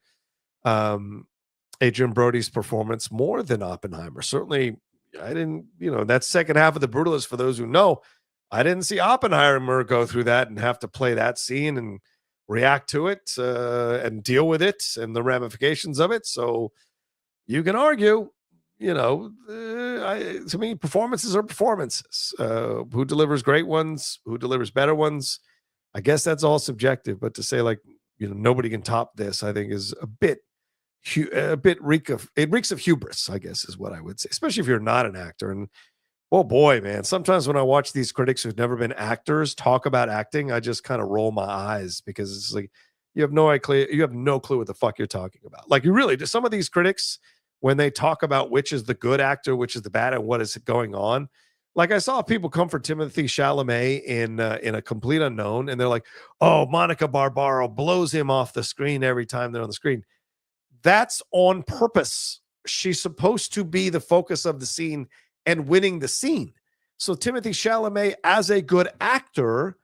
Adrian Brody's performance more than Oppenheimer. Certainly, I didn't, that second half of The Brutalist, for those who know, I didn't see Oppenheimer go through that and have to play that scene and react to it and deal with it and the ramifications of it. So you can argue, to me, performances are performances. Who delivers great ones, who delivers better ones, I guess that's all subjective. But to say nobody can top this, I think is a bit reeks of hubris, I guess is what I would say, especially if you're not an actor. And oh boy, man, sometimes when I watch these critics who've never been actors talk about acting, I just kind of roll my eyes, because it's like you have no clue what the fuck you're talking about. Like, you really do. Some of these critics, when they talk about which is the good actor, which is the bad, and what is going on. Like, I saw people come for Timothée Chalamet in A Complete Unknown, and they're like, oh, Monica Barbaro blows him off the screen every time they're on the screen. That's on purpose. She's supposed to be the focus of the scene and winning the scene. So Timothy Chalamet, as a good actor,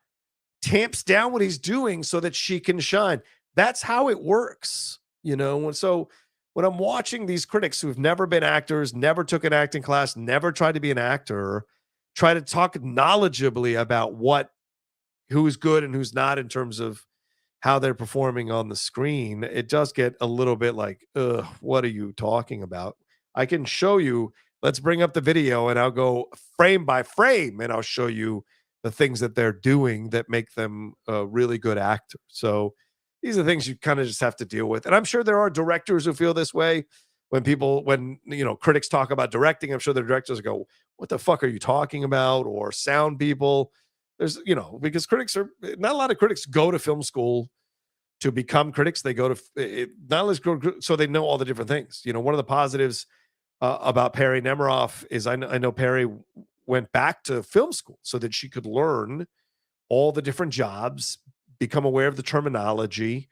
tamps down what he's doing so that she can shine. That's how it works, you know. And so when I'm watching these critics who've never been actors, never took an acting class, never tried to be an actor, try to talk knowledgeably about who's good and who's not in terms of how they're performing on the screen, it does get a little bit like, ugh, what are you talking about? I can show you, let's bring up the video and I'll go frame by frame and I'll show you the things that they're doing that make them a really good actor. So these are things you kind of just have to deal with. And I'm sure there are directors who feel this way when critics talk about directing. I'm sure the directors go, what the fuck are you talking about? Or sound people. There's, because not a lot of critics go to film school to become critics. They go to not only so they know all the different things. One of the positives about Perry Nemiroff is I know Perry went back to film school so that she could learn all the different jobs, become aware of the terminology,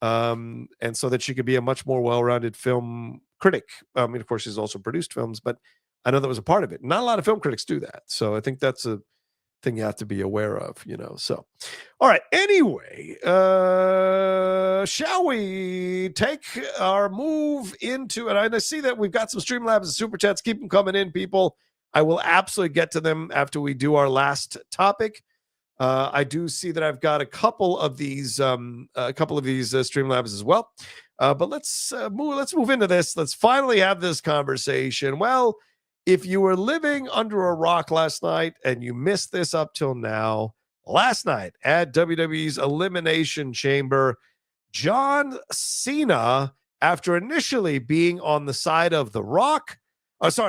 and so that she could be a much more well-rounded film critic. I mean, of course, she's also produced films, but I know that was a part of it. Not a lot of film critics do that. So I think that's a thing you have to be aware of, so. All right. Anyway, shall we take our move into, and I see that we've got some Streamlabs and Super Chats. Keep them coming in, people. I will absolutely get to them after we do our last topic. I do see that I've got a couple of these Streamlabs as well. But let's move into this. Let's finally have this conversation. Well, if you were living under a rock last night and you missed this up till now, last night at WWE's Elimination Chamber, John Cena, after initially being on the side of the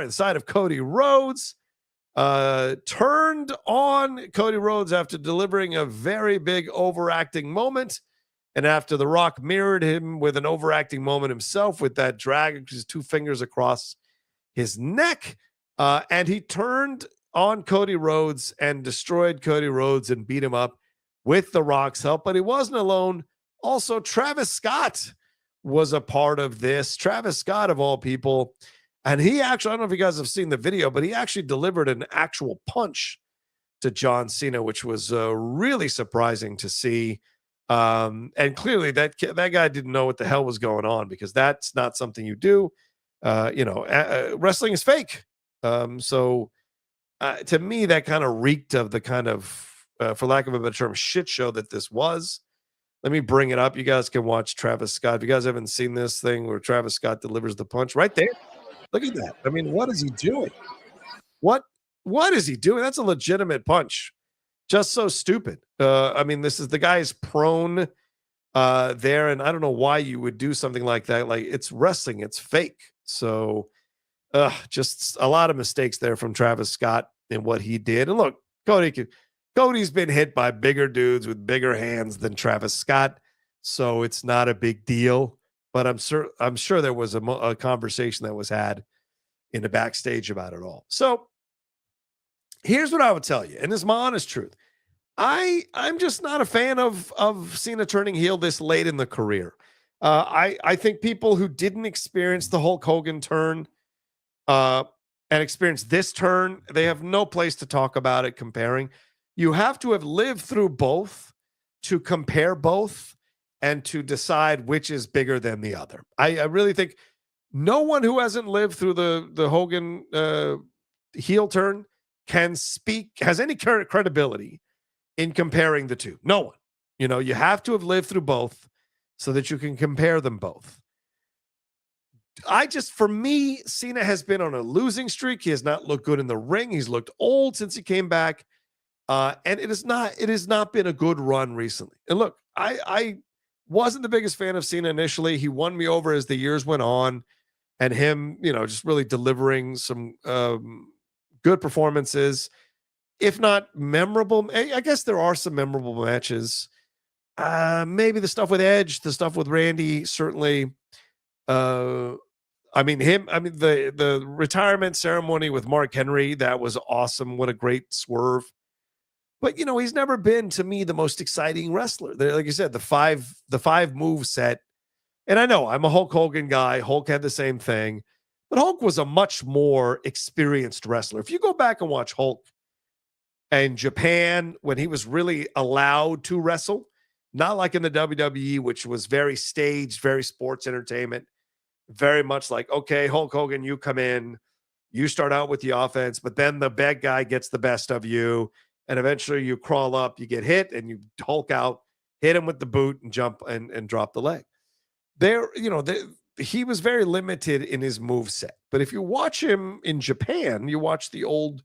side of Cody Rhodes, turned on Cody Rhodes after delivering a very big overacting moment. And after The Rock mirrored him with an overacting moment himself with that drag his two fingers across his neck, and he turned on Cody Rhodes and destroyed Cody Rhodes and beat him up with The Rock's help. But he wasn't alone. Also, Travis Scott was a part of this. Travis Scott, of all people. And he actually, I don't know if you guys have seen the video, but he actually delivered an actual punch to John Cena, which was really surprising to see. And clearly that guy didn't know what the hell was going on, because that's not something you do. Wrestling is fake. So to me, that kind of reeked of the kind of, for lack of a better term, shit show that this was. Let me bring it up. You guys can watch Travis Scott. If you guys haven't seen this thing where Travis Scott delivers the punch right there, look at that. I mean, what is he doing? What is he doing? That's a legitimate punch. Just so stupid. I mean, this is the guy is prone there, and I don't know why you would do something like that. Like, it's wrestling, it's fake. So just a lot of mistakes there from Travis Scott in what he did. And look, Cody's been hit by bigger dudes with bigger hands than Travis Scott, so it's not a big deal. But I'm sure there was a conversation that was had in the backstage about it all. So here's what I would tell you, and this is my honest truth. I'm just not a fan of Cena turning heel this late in the career. I think people who didn't experience the Hulk Hogan turn and experience this turn, they have no place to talk about it comparing. You have to have lived through both to compare both and to decide which is bigger than the other. I really think no one who hasn't lived through the Hogan heel turn has any credibility in comparing the two. No one. You have to have lived through both so that you can compare them both. For me, Cena has been on a losing streak. He has not looked good in the ring. He's looked old since he came back. And it has not been a good run recently. And look, I wasn't the biggest fan of Cena initially. He won me over as the years went on, and him, just really delivering some good performances, if not memorable. I guess there are some memorable matches. Maybe the stuff with Edge, the stuff with Randy, certainly. The retirement ceremony with Mark Henry, that was awesome. What a great swerve. But he's never been, to me, the most exciting wrestler. Like you said, the five move set. And I know I'm a Hulk Hogan guy. Hulk had the same thing, but Hulk was a much more experienced wrestler. If you go back and watch Hulk And Japan, when he was really allowed to wrestle, not like in the WWE, which was very staged, very sports entertainment, very much like, okay, Hulk Hogan, you come in, you start out with the offense, but then the bad guy gets the best of you. And eventually you crawl up, you get hit, and you Hulk out, hit him with the boot and jump and drop the leg. He was very limited in his move set. But if you watch him in Japan, you watch the old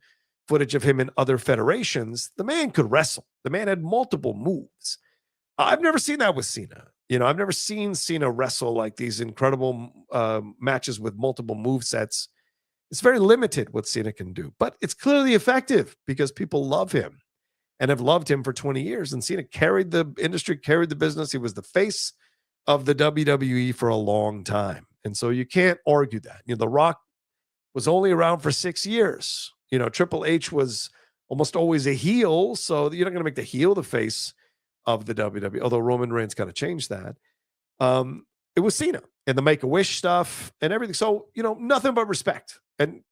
footage of him in other federations, the man could wrestle. The man had multiple moves. I've never seen that with Cena. I've never seen Cena wrestle like these incredible matches with multiple move sets. It's very limited what Cena can do, but it's clearly effective because people love him and have loved him for 20 years. And Cena carried the industry, carried the business. He was the face of the WWE for a long time. And so you can't argue that. The Rock was only around for 6 years. Triple H was almost always a heel. So you're not going to make the heel the face of the WWE, although Roman Reigns kind of changed that. It was Cena and the Make-A-Wish stuff and everything. So, nothing but respect. And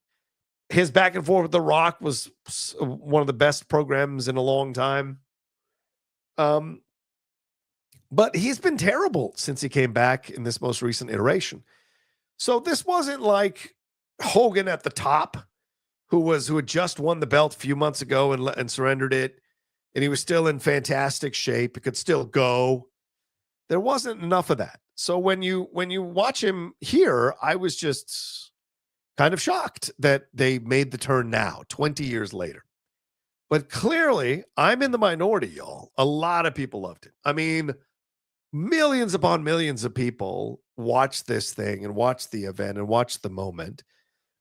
his back and forth with The Rock was one of the best programs in a long time. But he's been terrible since he came back in this most recent iteration. So this wasn't like Hogan at the top, who had just won the belt a few months ago and surrendered it. And he was still in fantastic shape. It could still go. There wasn't enough of that. So when you watch him here, I was just kind of shocked that they made the turn now, 20 years later. But clearly, I'm in the minority, y'all. A lot of people loved it. I mean, millions upon millions of people watched this thing and watched the event and watched the moment.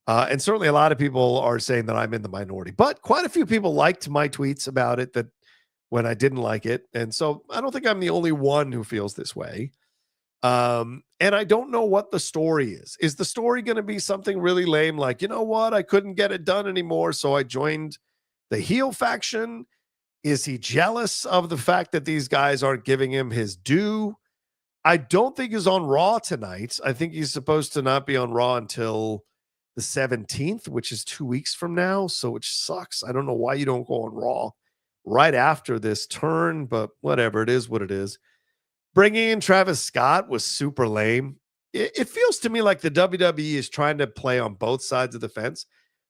And certainly a lot of people are saying that I'm in the minority. But quite a few people liked my tweets about it that when I didn't like it. And so I don't think I'm the only one who feels this way. And I don't know what the story is. Is the story going to be something really lame? Like, you know what? I couldn't get it done anymore. So I joined the heel faction. Is he jealous of the fact that these guys aren't giving him his due? I don't think he's on Raw tonight. I think he's supposed to not be on Raw until the 17th, which is 2 weeks from now. So which sucks. I don't know why you don't go on Raw right after this turn, but whatever. It is what it is. Bringing in Travis Scott was super lame. It feels to me like the WWE is trying to play on both sides of the fence.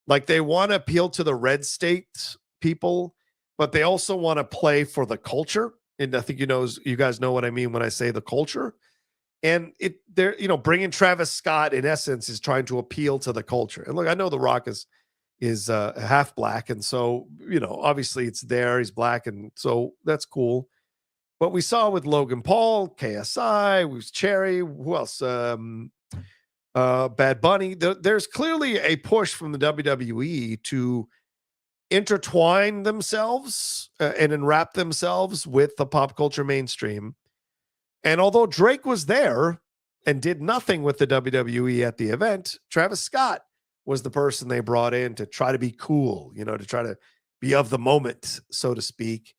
Like they want to appeal to the red state people, but they also want to play for the culture. And I think you guys know what I mean when I say the culture. And they're bringing Travis Scott in essence is trying to appeal to the culture. And look, I know The Rock is half black, and so obviously it's there. He's black, and so that's cool. But we saw with Logan Paul, KSI, was Cherry, who else? Bad Bunny. There's clearly a push from the WWE to intertwine themselves and enwrap themselves with the pop culture mainstream. And although Drake was there and did nothing with the WWE at the event, Travis Scott was the person they brought in to try to be cool, to try to be of the moment, so to speak.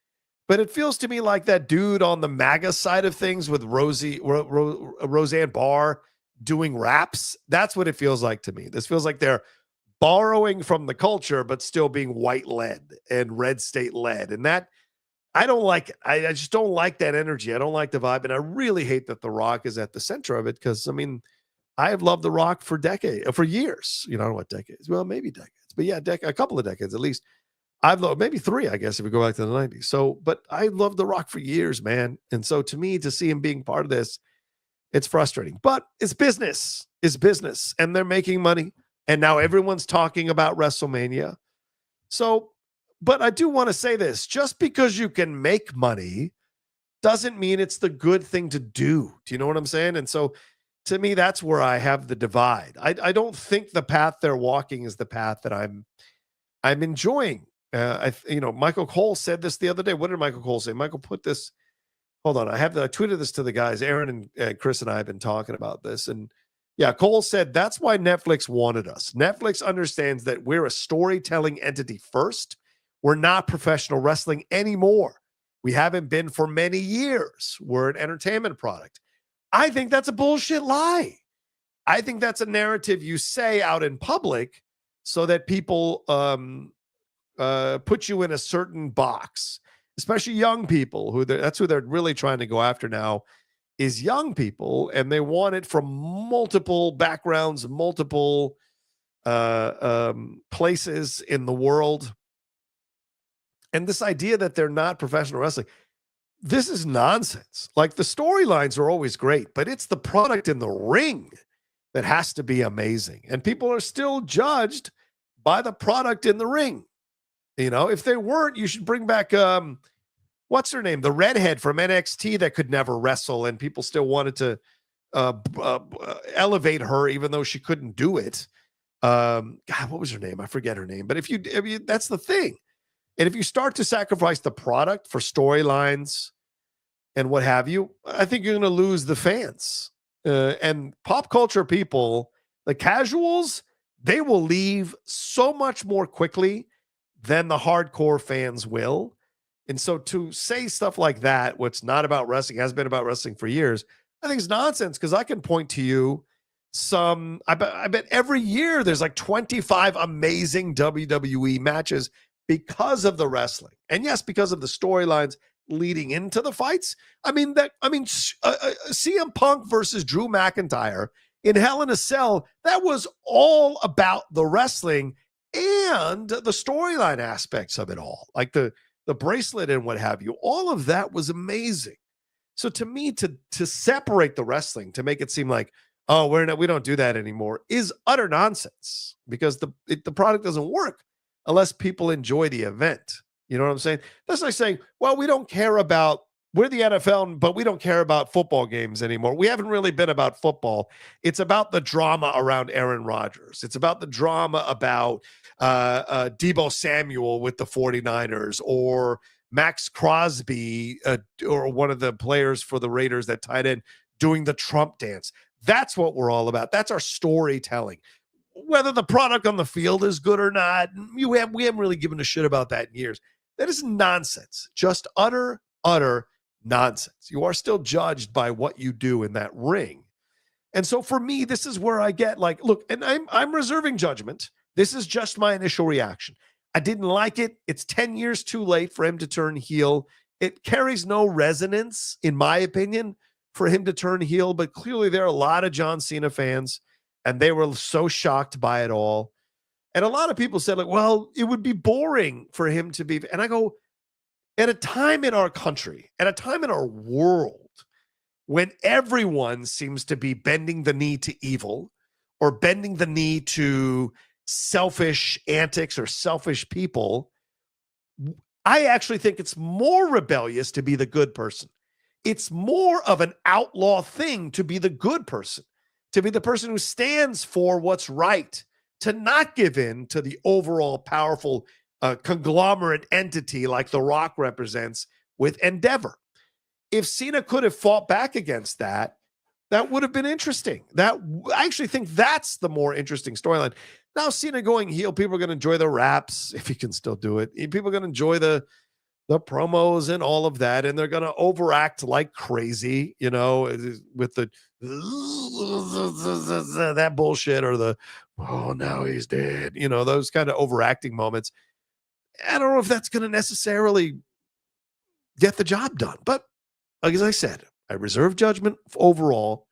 But it feels to me like that dude on the MAGA side of things with Roseanne Barr doing raps. That's what it feels like to me. This feels like they're borrowing from the culture, but still being white led and red state led. And that, I don't like it. I just don't like that energy. I don't like the vibe. And I really hate that The Rock is at the center of it because, I mean, I have loved The Rock for years. I don't know what decades. Well, maybe decades. But yeah, a couple of decades at least. I've loved maybe 3, I guess, if we go back to the 90s. So, but I loved The Rock for years, man. And so to me, to see him being part of this, it's frustrating. But it's business. It's business. And they're making money. And now everyone's talking about WrestleMania. So, but I do want to say this. Just because you can make money doesn't mean it's the good thing to do. Do you know what I'm saying? And so to me, that's where I have the divide. I don't think the path they're walking is the path that I'm enjoying. Michael Cole said this the other day. What did Michael Cole say? Michael put this. Hold on. I tweeted this to the guys. Aaron and Chris and I have been talking about this. And yeah, Cole said that's why Netflix wanted us. Netflix understands that we're a storytelling entity first. We're not professional wrestling anymore. We haven't been for many years. We're an entertainment product. I think that's a bullshit lie. I think that's a narrative you say out in public so that people put you in a certain box, especially young people that's who they're really trying to go after now is young people. And they want it from multiple backgrounds, multiple places in the world. And this idea that they're not professional wrestling, this is nonsense. Like, the storylines are always great, but it's the product in the ring that has to be amazing. And people are still judged by the product in the ring. You know, if they weren't, you should bring back, what's her name? The redhead from NXT that could never wrestle, and people still wanted to elevate her, even though she couldn't do it. God, what was her name? I forget her name. But if you that's the thing. And if you start to sacrifice the product for storylines and what have you, I think you're going to lose the fans. And pop culture people, the casuals, they will leave so much more quickly than the hardcore fans will. And so to say stuff like that, what's not about wrestling, has been about wrestling for years, I think it's nonsense, because I can point to you I bet every year there's like 25 amazing WWE matches because of the wrestling. And yes, because of the storylines leading into the fights. CM Punk versus Drew McIntyre in Hell in a Cell, that was all about the wrestling and the storyline aspects of it all, like the bracelet and what have you. All of that was amazing. So to me, to separate the wrestling, to make it seem like, oh, we don't do that anymore, is utter nonsense, because the product doesn't work unless people enjoy the event. You know what I'm saying? That's like saying, well, we're the NFL, but we don't care about football games anymore. We haven't really been about football. It's about the drama around Aaron Rodgers. It's about the drama about Deebo Samuel with the 49ers, or Max Crosby, or one of the players for the Raiders that tied in, doing the Trump dance. That's what we're all about. That's our storytelling. Whether the product on the field is good or not, we haven't really given a shit about that in years. That is nonsense. Just utter nonsense. You are still judged by what you do in that ring. And so for me, this is where I get like, look, and I'm reserving judgment. This is just my initial reaction. I didn't like it. It's 10 years too late for him to turn heel. It carries no resonance, in my opinion, for him to turn heel, but clearly there are a lot of John Cena fans, and they were so shocked by it all. And a lot of people said, like, well, it would be boring for him to be. And I go, at a time in our country, at a time in our world, when everyone seems to be bending the knee to evil, or bending the knee to selfish antics or selfish people, I actually think it's more rebellious to be the good person. It's more of an outlaw thing to be the good person, to be the person who stands for what's right, to not give in to the overall powerful conglomerate entity like The Rock represents with Endeavor. If Cena could have fought back against that, that would have been interesting. I actually think that's the more interesting storyline. Now, Cena going heel, people are going to enjoy the raps, if he can still do it. People are going to enjoy the promos and all of that, and they're going to overact like crazy, with the that bullshit, or the, oh, now he's dead, those kind of overacting moments. I don't know if that's going to necessarily get the job done, but like as I said, I reserve judgment overall.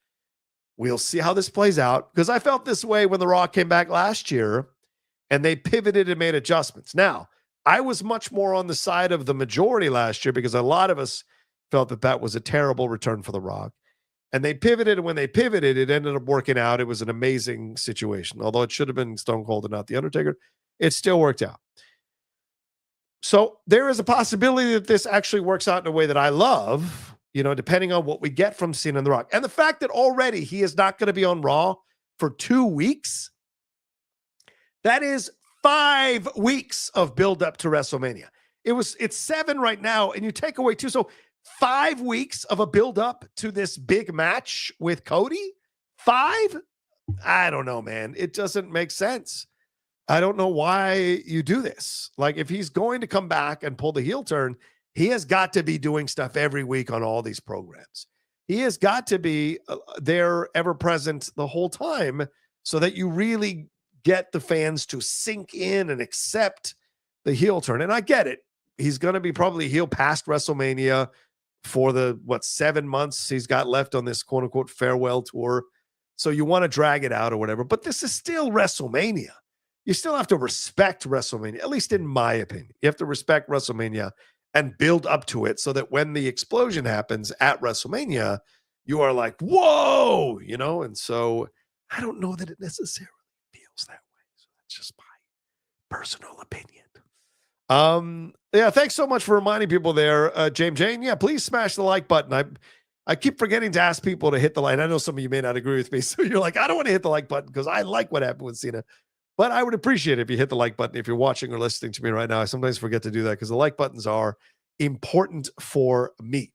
We'll see how this plays out, because I felt this way when The Rock came back last year and they pivoted and made adjustments. Now, I was much more on the side of the majority last year, because a lot of us felt that was a terrible return for The Rock. And they pivoted, and when they pivoted, it ended up working out. It was an amazing situation. Although it should have been Stone Cold and not The Undertaker, it still worked out. So there is a possibility that this actually works out in a way that I love, depending on what we get from Cena and The Rock. And the fact that already he is not going to be on Raw for 2 weeks, that is 5 weeks of build-up to WrestleMania. It's 7 right now, and you take away 2. So 5 weeks of a build-up to this big match with Cody? 5? I don't know, man. It doesn't make sense. I don't know why you do this. Like, if he's going to come back and pull the heel turn, he has got to be doing stuff every week on all these programs. He has got to be there, ever present the whole time, so that you really get the fans to sink in and accept the heel turn. And I get it. He's going to be probably heel past WrestleMania for the 7 months he's got left on this quote unquote farewell tour. So you want to drag it out or whatever, but this is still WrestleMania. You still have to respect WrestleMania, at least in my opinion. You have to respect WrestleMania and build up to it so that when the explosion happens at WrestleMania, you are like, whoa, and so I don't know that it necessarily feels that way. So that's just my personal opinion. Yeah, thanks so much for reminding people there, James Jane. Yeah, please smash the like button. I keep forgetting to ask people to hit the like. I know some of you may not agree with me, so you're like, I don't want to hit the like button because I like what happened with Cena. But I would appreciate it if you hit the like button if you're watching or listening to me right now. I sometimes forget to do that because the like buttons are important for me.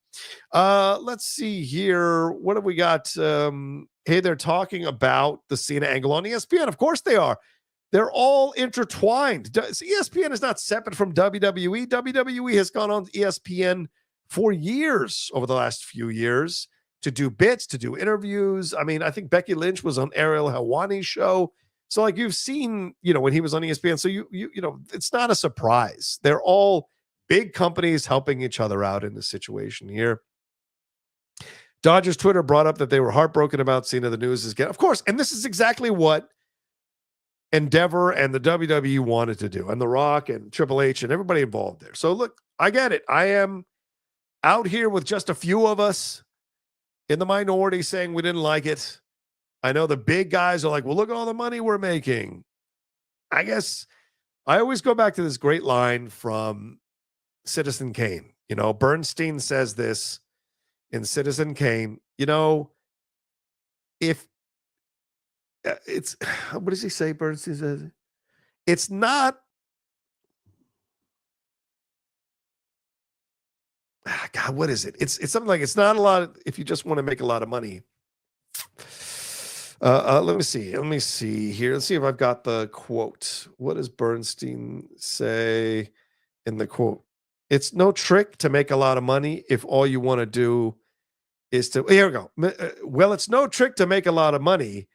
Let's see here. What have we got? Hey, they're talking about the Cena angle on ESPN. Of course they are. They're all intertwined. ESPN is not separate from WWE. WWE has gone on ESPN for years over the last few years to do bits, to do interviews. I mean, I think Becky Lynch was on Ariel Helwani's show. So like you've seen, when he was on ESPN. So you it's not a surprise. They're all big companies helping each other out in this situation here. Dodgers Twitter brought up that they were heartbroken about Cena. The news is getting, of course, and this is exactly what Endeavor and the WWE wanted to do, and The Rock and Triple H and everybody involved there. So look, I get it. I am out here with just a few of us in the minority saying we didn't like it. I know the big guys are like, well, look at all the money we're making. I guess I always go back to this great line from Citizen Kane. Bernstein says this in Citizen Kane, if it's, what does he say? Bernstein says, it's not, God, what is it? It's something like, it's not a lot if you just want to make a lot of money. Let me see here. Let's see if I've got the quote. What does Bernstein say in the quote? It's no trick to make a lot of money if all you want to do is to, here we go. Well, it's no trick to make a lot of money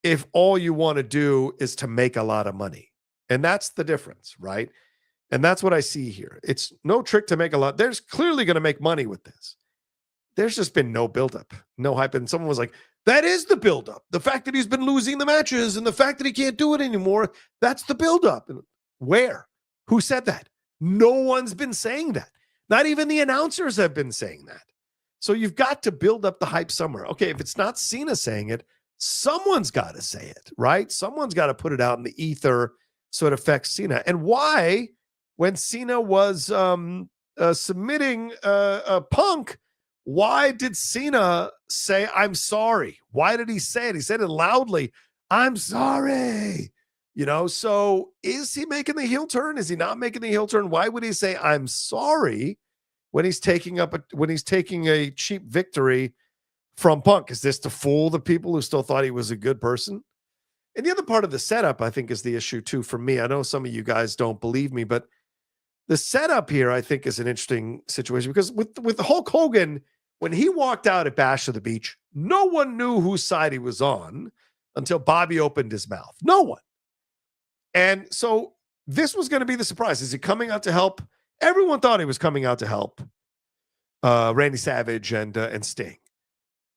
if all you want to do is to make a lot of money. And that's the difference, right? And that's what I see here. It's no trick to make a lot. There's clearly going to make money with this. There's just been no buildup, no hype. And someone was like, that is the buildup. The fact that he's been losing the matches and the fact that he can't do it anymore, that's the buildup. Where? Who said that? No one's been saying that. Not even the announcers have been saying that. So you've got to build up the hype somewhere. Okay, if it's not Cena saying it, someone's got to say it, right? Someone's got to put it out in the ether so it affects Cena. And why, when Cena was submitting Punk, why did Cena say, I'm sorry? Why did he say it? He said it loudly. I'm sorry. So is he making the heel turn? Is he not making the heel turn? Why would he say, I'm sorry when he's taking a cheap victory from Punk? Is this to fool the people who still thought he was a good person? And the other part of the setup, I think, is the issue too for me. I know some of you guys don't believe me, but the setup here, I think, is an interesting situation because with Hulk Hogan, when he walked out at Bash of the Beach, no one knew whose side he was on until Bobby opened his mouth. No one. And so this was going to be the surprise. Is he coming out to help? Everyone thought he was coming out to help Randy Savage and Sting.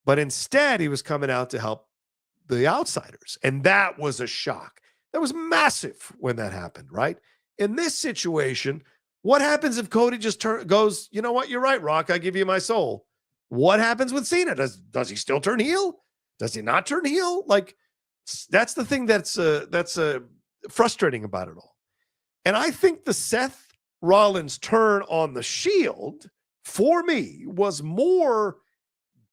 But instead, he was coming out to help the outsiders. And that was a shock. That was massive when that happened, right? In this situation, what happens if Cody just goes, you know what? You're right, Rock. I give you my soul. What happens with Cena? Does he still turn heel? Does he not turn heel? Like, that's the thing that's frustrating about it all. And I think the Seth Rollins turn on the Shield, for me, was more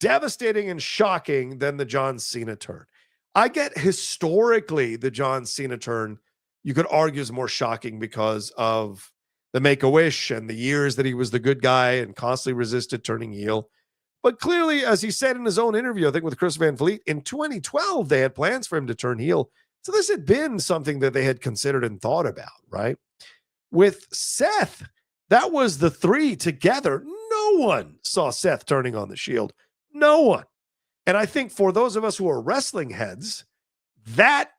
devastating and shocking than the John Cena turn. I get historically the John Cena turn, you could argue, is more shocking because of the Make-A-Wish and the years that he was the good guy and constantly resisted turning heel. But clearly, as he said in his own interview, I think with Chris Van Vliet, in 2012, they had plans for him to turn heel. So this had been something that they had considered and thought about, right? With Seth, that was the three together. No one saw Seth turning on the Shield. No one. And I think for those of us who are wrestling heads, that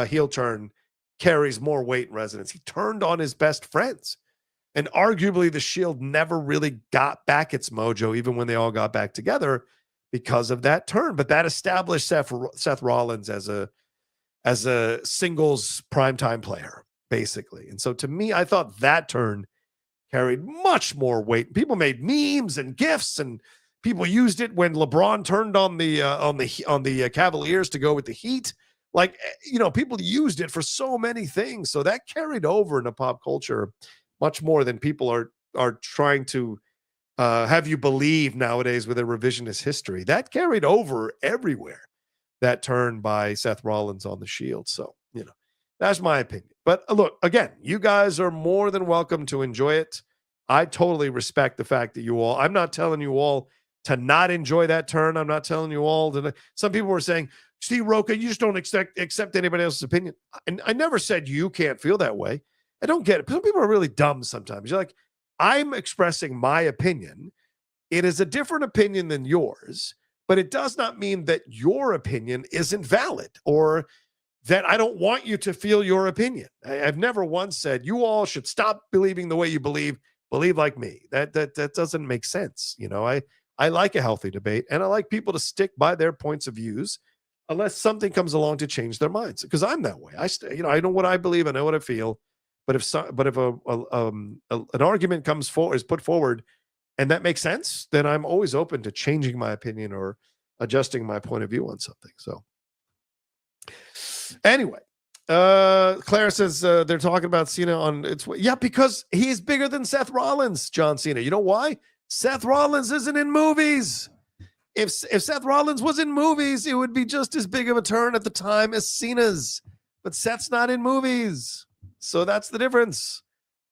heel turn carries more weight and resonance. He turned on his best friends. And arguably, the Shield never really got back its mojo, even when they all got back together, because of that turn. But that established Seth Rollins as a singles primetime player, basically. And so to me, I thought that turn carried much more weight. People made memes and GIFs, and people used it when LeBron turned on the Cavaliers to go with the Heat. Like, people used it for so many things. So that carried over into pop culture much more than people are trying to have you believe nowadays with a revisionist history. That carried over everywhere, that turn by Seth Rollins on the Shield. So, that's my opinion. But look, again, you guys are more than welcome to enjoy it. I totally respect the fact that I'm not telling you all to not enjoy that turn. I'm not telling you all to. Some people were saying, Steve Rocha, you just don't accept anybody else's opinion. And I never said you can't feel that way. I don't get it. Some people are really dumb sometimes. You're like, I'm expressing my opinion. It is a different opinion than yours, but it does not mean that your opinion isn't valid or that I don't want you to feel your opinion. I've never once said you all should stop believing the way you believe like me. That doesn't make sense. I like a healthy debate, and I like people to stick by their points of views unless something comes along to change their minds, because I'm that way. I know what I believe. I know what I feel. But if an argument is put forward and that makes sense, then I'm always open to changing my opinion or adjusting my point of view on something. So anyway, Claire says they're talking about Cena on because he's bigger than Seth Rollins, John Cena. You know why? Seth Rollins isn't in movies. If Seth Rollins was in movies, it would be just as big of a turn at the time as Cena's. But Seth's not in movies. So that's the difference.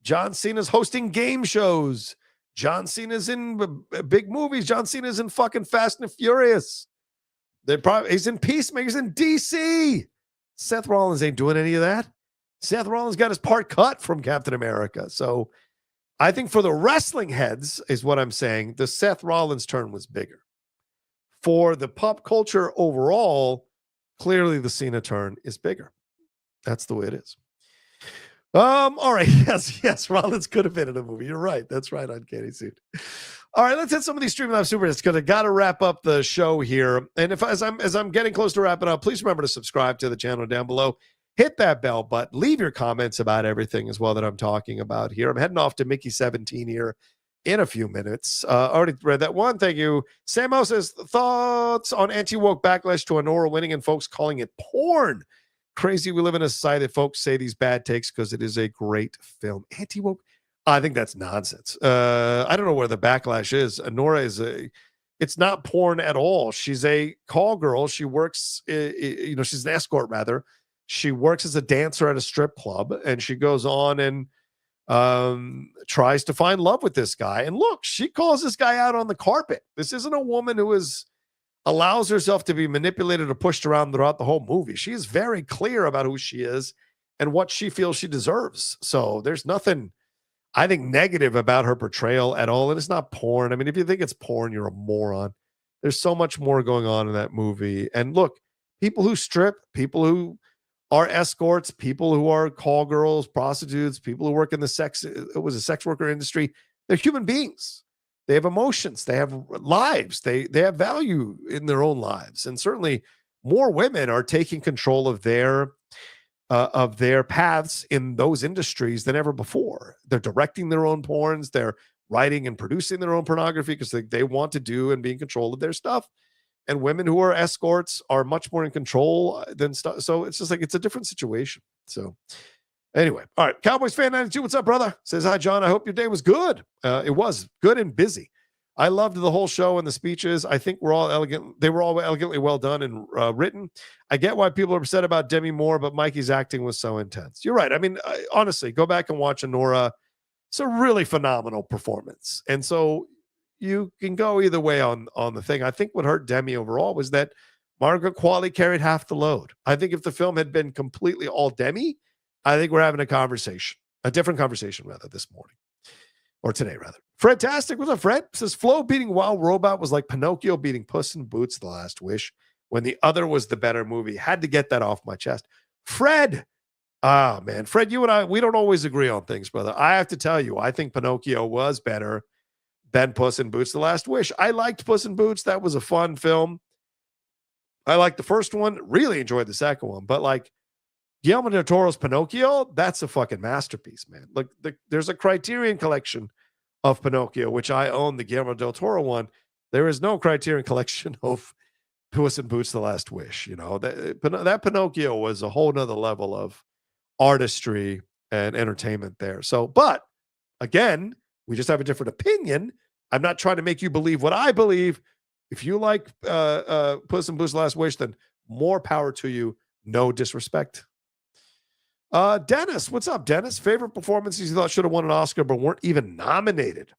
John Cena's hosting game shows. John Cena's in big movies. John Cena's in fucking Fast and Furious. He's in Peacemakers in DC. Seth Rollins ain't doing any of that. Seth Rollins got his part cut from Captain America. So I think for the wrestling heads is what I'm saying. The Seth Rollins turn was bigger. For the pop culture overall, clearly the Cena turn is bigger. That's the way it is. All right. Yes. Rollins could have been in a movie. You're right. That's right. Uncanny Suit. All right. Let's hit some of these Streamlabs super hits because I got to wrap up the show here. And as I'm getting close to wrapping up, please remember to subscribe to the channel down below. Hit that bell button. Leave your comments about everything as well that I'm talking about here. I'm heading off to Mickey 17 here in a few minutes. Already read that one. Thank you. Samo says thoughts on anti-woke backlash to Honora winning and folks calling it porn. Crazy we live in a society that folks say these bad takes because it is a great film. Anti-woke, I think that's nonsense. I don't know where the backlash is. Honora it's not porn at all. She's a call girl. She works, she's an escort rather. She works as a dancer at a strip club, and she goes on and tries to find love with this guy. And look, she calls this guy out on the carpet. This isn't a woman who allows herself to be manipulated or pushed around throughout the whole movie. She is very clear about who she is and what she feels she deserves. So there's nothing, I think, negative about her portrayal at all. And it's not porn. I mean, if you think it's porn, you're a moron. There's so much more going on in that movie. And look, people who strip, people who are escorts, people who are call girls, prostitutes, people who work in the sex worker industry, they're human beings. They have emotions. They have lives. They have value in their own lives. And certainly more women are taking control of their paths in those industries than ever before. They're directing their own porns. They're writing and producing their own pornography because they want to do and be in control of their stuff. And women who are escorts are much more in control than stuff. So it's just like, it's a different situation. So anyway, all right. Cowboys fan 92, what's up, brother? Says, hi, John. I hope your day was good. It was good and busy. I loved the whole show and the speeches. I think they were all elegantly well done and written. I get why people are upset about Demi Moore, but Mikey's acting was so intense. You're right. I mean, honestly, go back and watch Honora. It's a really phenomenal performance. And so you can go either way on the thing. I think what hurt Demi overall was that Margaret Qualley carried half the load. I think if the film had been completely all Demi, I think we're having a different conversation rather this morning or today rather. Fredtastic, what's up, Fred? Says Flo beating Wild Robot was like Pinocchio beating Puss in Boots: The Last Wish when the other was the better movie. Had to get that off my chest. Fred, Ah, man. Fred, you and I, we don't always agree on things, brother. I have to tell you, I think Pinocchio was better than Puss in Boots: The Last Wish. I liked Puss in Boots. That was a fun film. I liked the first one, really enjoyed the second one. But like Guillermo del Toro's Pinocchio, that's a fucking masterpiece, man. Like there's a Criterion collection of Pinocchio, which I own, the Guillermo del Toro one. There is no Criterion collection of Puss in Boots: The Last Wish. You know, that Pinocchio was a whole nother level of artistry and entertainment there. So, but again, we just have a different opinion. I'm not trying to make you believe what I believe. If you like Puss in Boots: The Last Wish, then more power to you. No disrespect. Dennis, what's up, Dennis? Favorite performances you thought should have won an Oscar but weren't even nominated?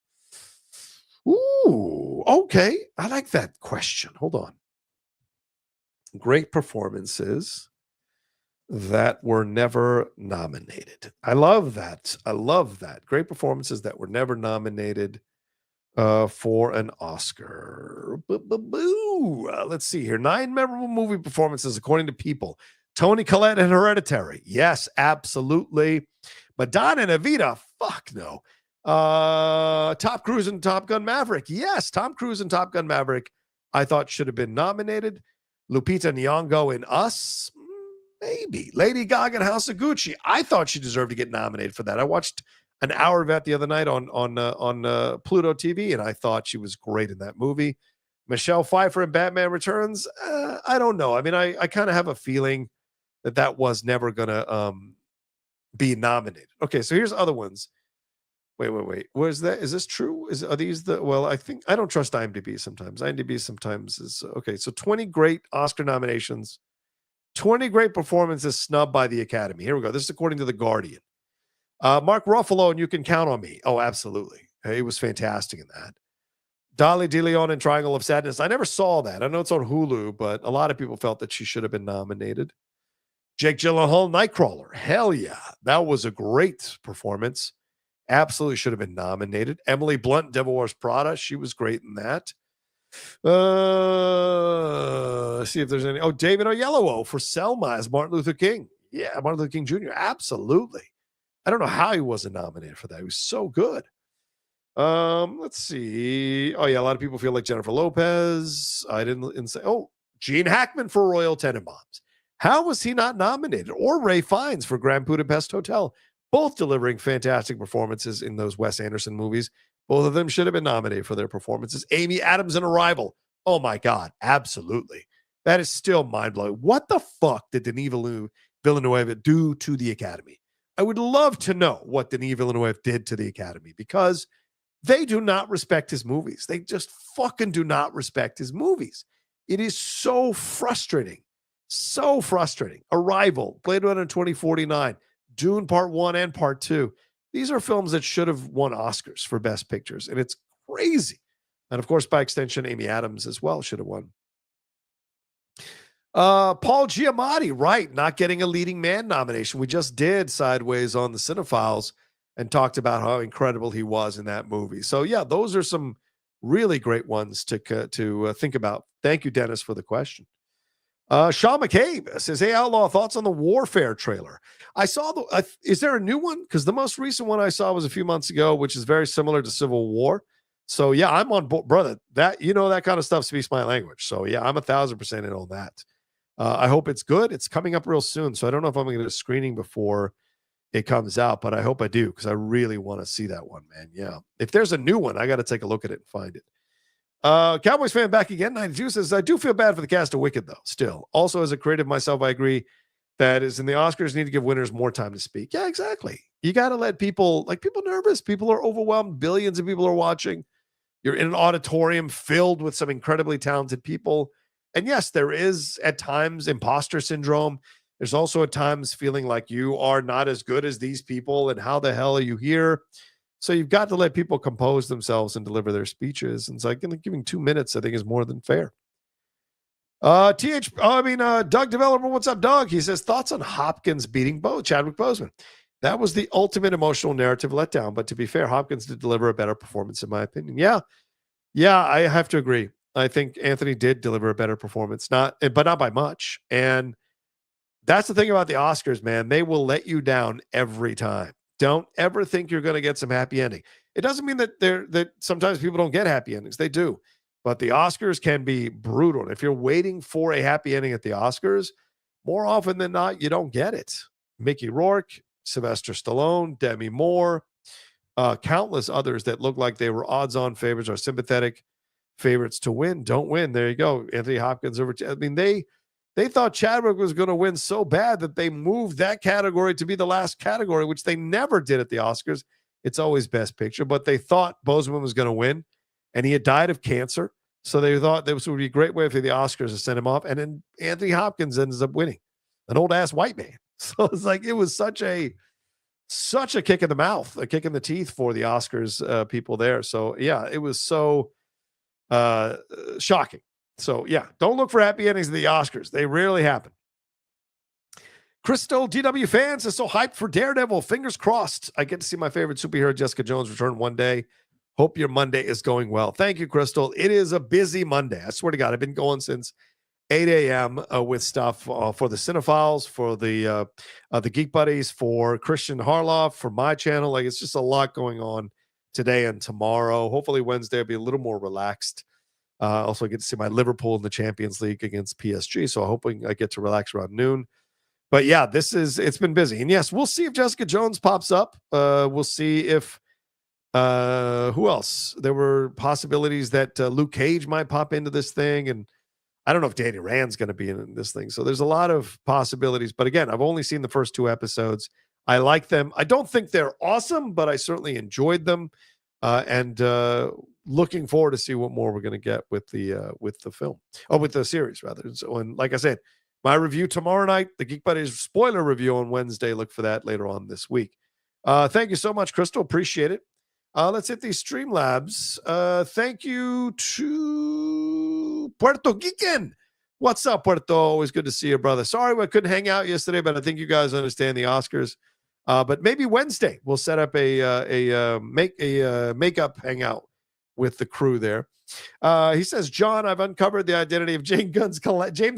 Ooh, okay. I like that question. Hold on. Great performances that were never nominated. I love that. I love that. Great performances that were never nominated for an Oscar. Let's see here. 9 memorable movie performances according to People. Toni Collette in Hereditary. Yes, absolutely. Madonna and Evita. Fuck no. Tom Cruise and Top Gun Maverick. Yes, Tom Cruise and Top Gun Maverick I thought should have been nominated. Lupita Nyong'o in Us. Maybe. Lady Gaga in House of Gucci. I thought she deserved to get nominated for that. I watched an hour of that the other night on Pluto TV, and I thought she was great in that movie. Michelle Pfeiffer in Batman Returns. I don't know. I mean, I kind of have a feeling that was never going to be nominated. Okay, so here's other ones. Wait. Was that? Is this true? Are these the? Well, I think I don't trust IMDb sometimes. IMDb sometimes is okay. So 20 great Oscar nominations, 20 great performances snubbed by the Academy. Here we go. This is according to The Guardian. Mark Ruffalo, and You Can Count on Me. Oh, absolutely. He was fantastic in that. Dolly DeLeon in Triangle of Sadness. I never saw that. I know it's on Hulu, but a lot of people felt that she should have been nominated. Jake Gyllenhaal, Nightcrawler. Hell yeah. That was a great performance. Absolutely should have been nominated. Emily Blunt, Devil Wears Prada. She was great in that. See if there's any. Oh, David Oyelowo for Selma as Martin Luther King. Yeah, Martin Luther King Jr. Absolutely. I don't know how he wasn't nominated for that. He was so good. Let's see. Oh, yeah, a lot of people feel like Jennifer Lopez. I didn't say. Oh, Gene Hackman for Royal Tenenbaums. How was he not nominated? Or Ray Fiennes for Grand Budapest Hotel. Both delivering fantastic performances in those Wes Anderson movies. Both of them should have been nominated for their performances. Amy Adams in Arrival. Oh, my God. Absolutely. That is still mind-blowing. What the fuck did Denis Villeneuve do to the Academy? I would love to know what Denis Villeneuve did to the Academy, because they do not respect his movies. They just fucking do not respect his movies. It is so frustrating. So frustrating. Arrival, Blade Runner 2049, Dune Part 1 and Part 2. These are films that should have won Oscars for Best Pictures, and it's crazy. And of course, by extension, Amy Adams as well should have won. Paul Giamatti, right, not getting a leading man nomination. We just did Sideways on the Cinephiles and talked about how incredible he was in that movie. So yeah, those are some really great ones to think about. Thank you, Dennis, for the question. Sean McCabe says, hey, Outlaw, thoughts on the Warfare trailer? I saw is there a new one? Because the most recent one I saw was a few months ago, which is very similar to Civil War. So yeah, I'm on board, brother. That, that kind of stuff speaks my language. So yeah, I'm 1,000% in on that. I hope it's good. It's coming up real soon. So I don't know if I'm going to do a screening before it comes out, but I hope I do, because I really want to see that one, man. Yeah. If there's a new one, I got to take a look at it and find it. Cowboys fan back again. 92 says, I do feel bad for the cast of Wicked, though, still. Also, as a creative myself, I agree that is in the Oscars need to give winners more time to speak. Yeah, exactly. You got to let people nervous. People are overwhelmed. Billions of people are watching. You're in an auditorium filled with some incredibly talented people. And yes, there is at times imposter syndrome. There's also at times feeling like you are not as good as these people. And how the hell are you here? So you've got to let people compose themselves and deliver their speeches. And so giving 2 minutes, I think, is more than fair. Doug Developer, what's up, Doug? He says, thoughts on Hopkins beating Chadwick Boseman. That was the ultimate emotional narrative letdown. But to be fair, Hopkins did deliver a better performance, in my opinion. Yeah, I have to agree. I think Anthony did deliver a better performance, but not by much. And That's the thing about the Oscars, man. They will let you down every time. Don't ever think you're going to get some happy ending. It doesn't mean that sometimes people don't get happy endings. They do. But the Oscars can be brutal. And if you're waiting for a happy ending at the Oscars, more often than not, you don't get it. Mickey Rourke, Sylvester Stallone, Demi Moore, countless others that look like they were odds-on favorites or sympathetic favorites to win don't win. There you go. Anthony Hopkins over. I mean, they thought Chadwick was going to win so bad that they moved that category to be the last category, which they never did at the Oscars. It's always Best Picture, but they thought Boseman was going to win, and he had died of cancer. So they thought this would be a great way for the Oscars to send him off. And then Anthony Hopkins ends up winning, an old-ass white man. So it's like it was such a kick in the mouth, a kick in the teeth for the Oscars people there. So, yeah, it was so shocking. So, yeah, don't look for happy endings at the Oscars. They rarely happen. Crystal DW fans is so hyped for Daredevil. Fingers crossed. I get to see my favorite superhero, Jessica Jones, return one day. Hope your Monday is going well. Thank you, Crystal. It is a busy Monday. I swear to God, I've been going since 8 a.m. With stuff for the Cinephiles, for the Geek Buddies, for Christian Harloff, for my channel. Like, it's just a lot going on today and tomorrow. Hopefully Wednesday will be a little more relaxed. Also, I get to see my Liverpool in the Champions League against PSG, so I'm hoping I get to relax around noon. But yeah, it's been busy. And yes, we'll see if Jessica Jones pops up. We'll see if who else? There were possibilities that Luke Cage might pop into this thing, and I don't know if Danny Rand's going to be in this thing. So there's a lot of possibilities. But again, I've only seen the first 2 episodes. I like them. I don't think they're awesome, but I certainly enjoyed them. And looking forward to see what more we're going to get with the film, or with the series rather. So, and like I said, my review tomorrow night, the Geek Buddies spoiler review on Wednesday. Look for that later on this week. Thank you so much, Crystal. Appreciate it. Let's hit these Streamlabs. Thank you to Puerto Geekin. What's up, Puerto? Always good to see you, brother. Sorry I couldn't hang out yesterday, but I think you guys understand the Oscars. But maybe Wednesday we'll set up a makeup hangout with the crew there. He says, John, I've uncovered the identity of James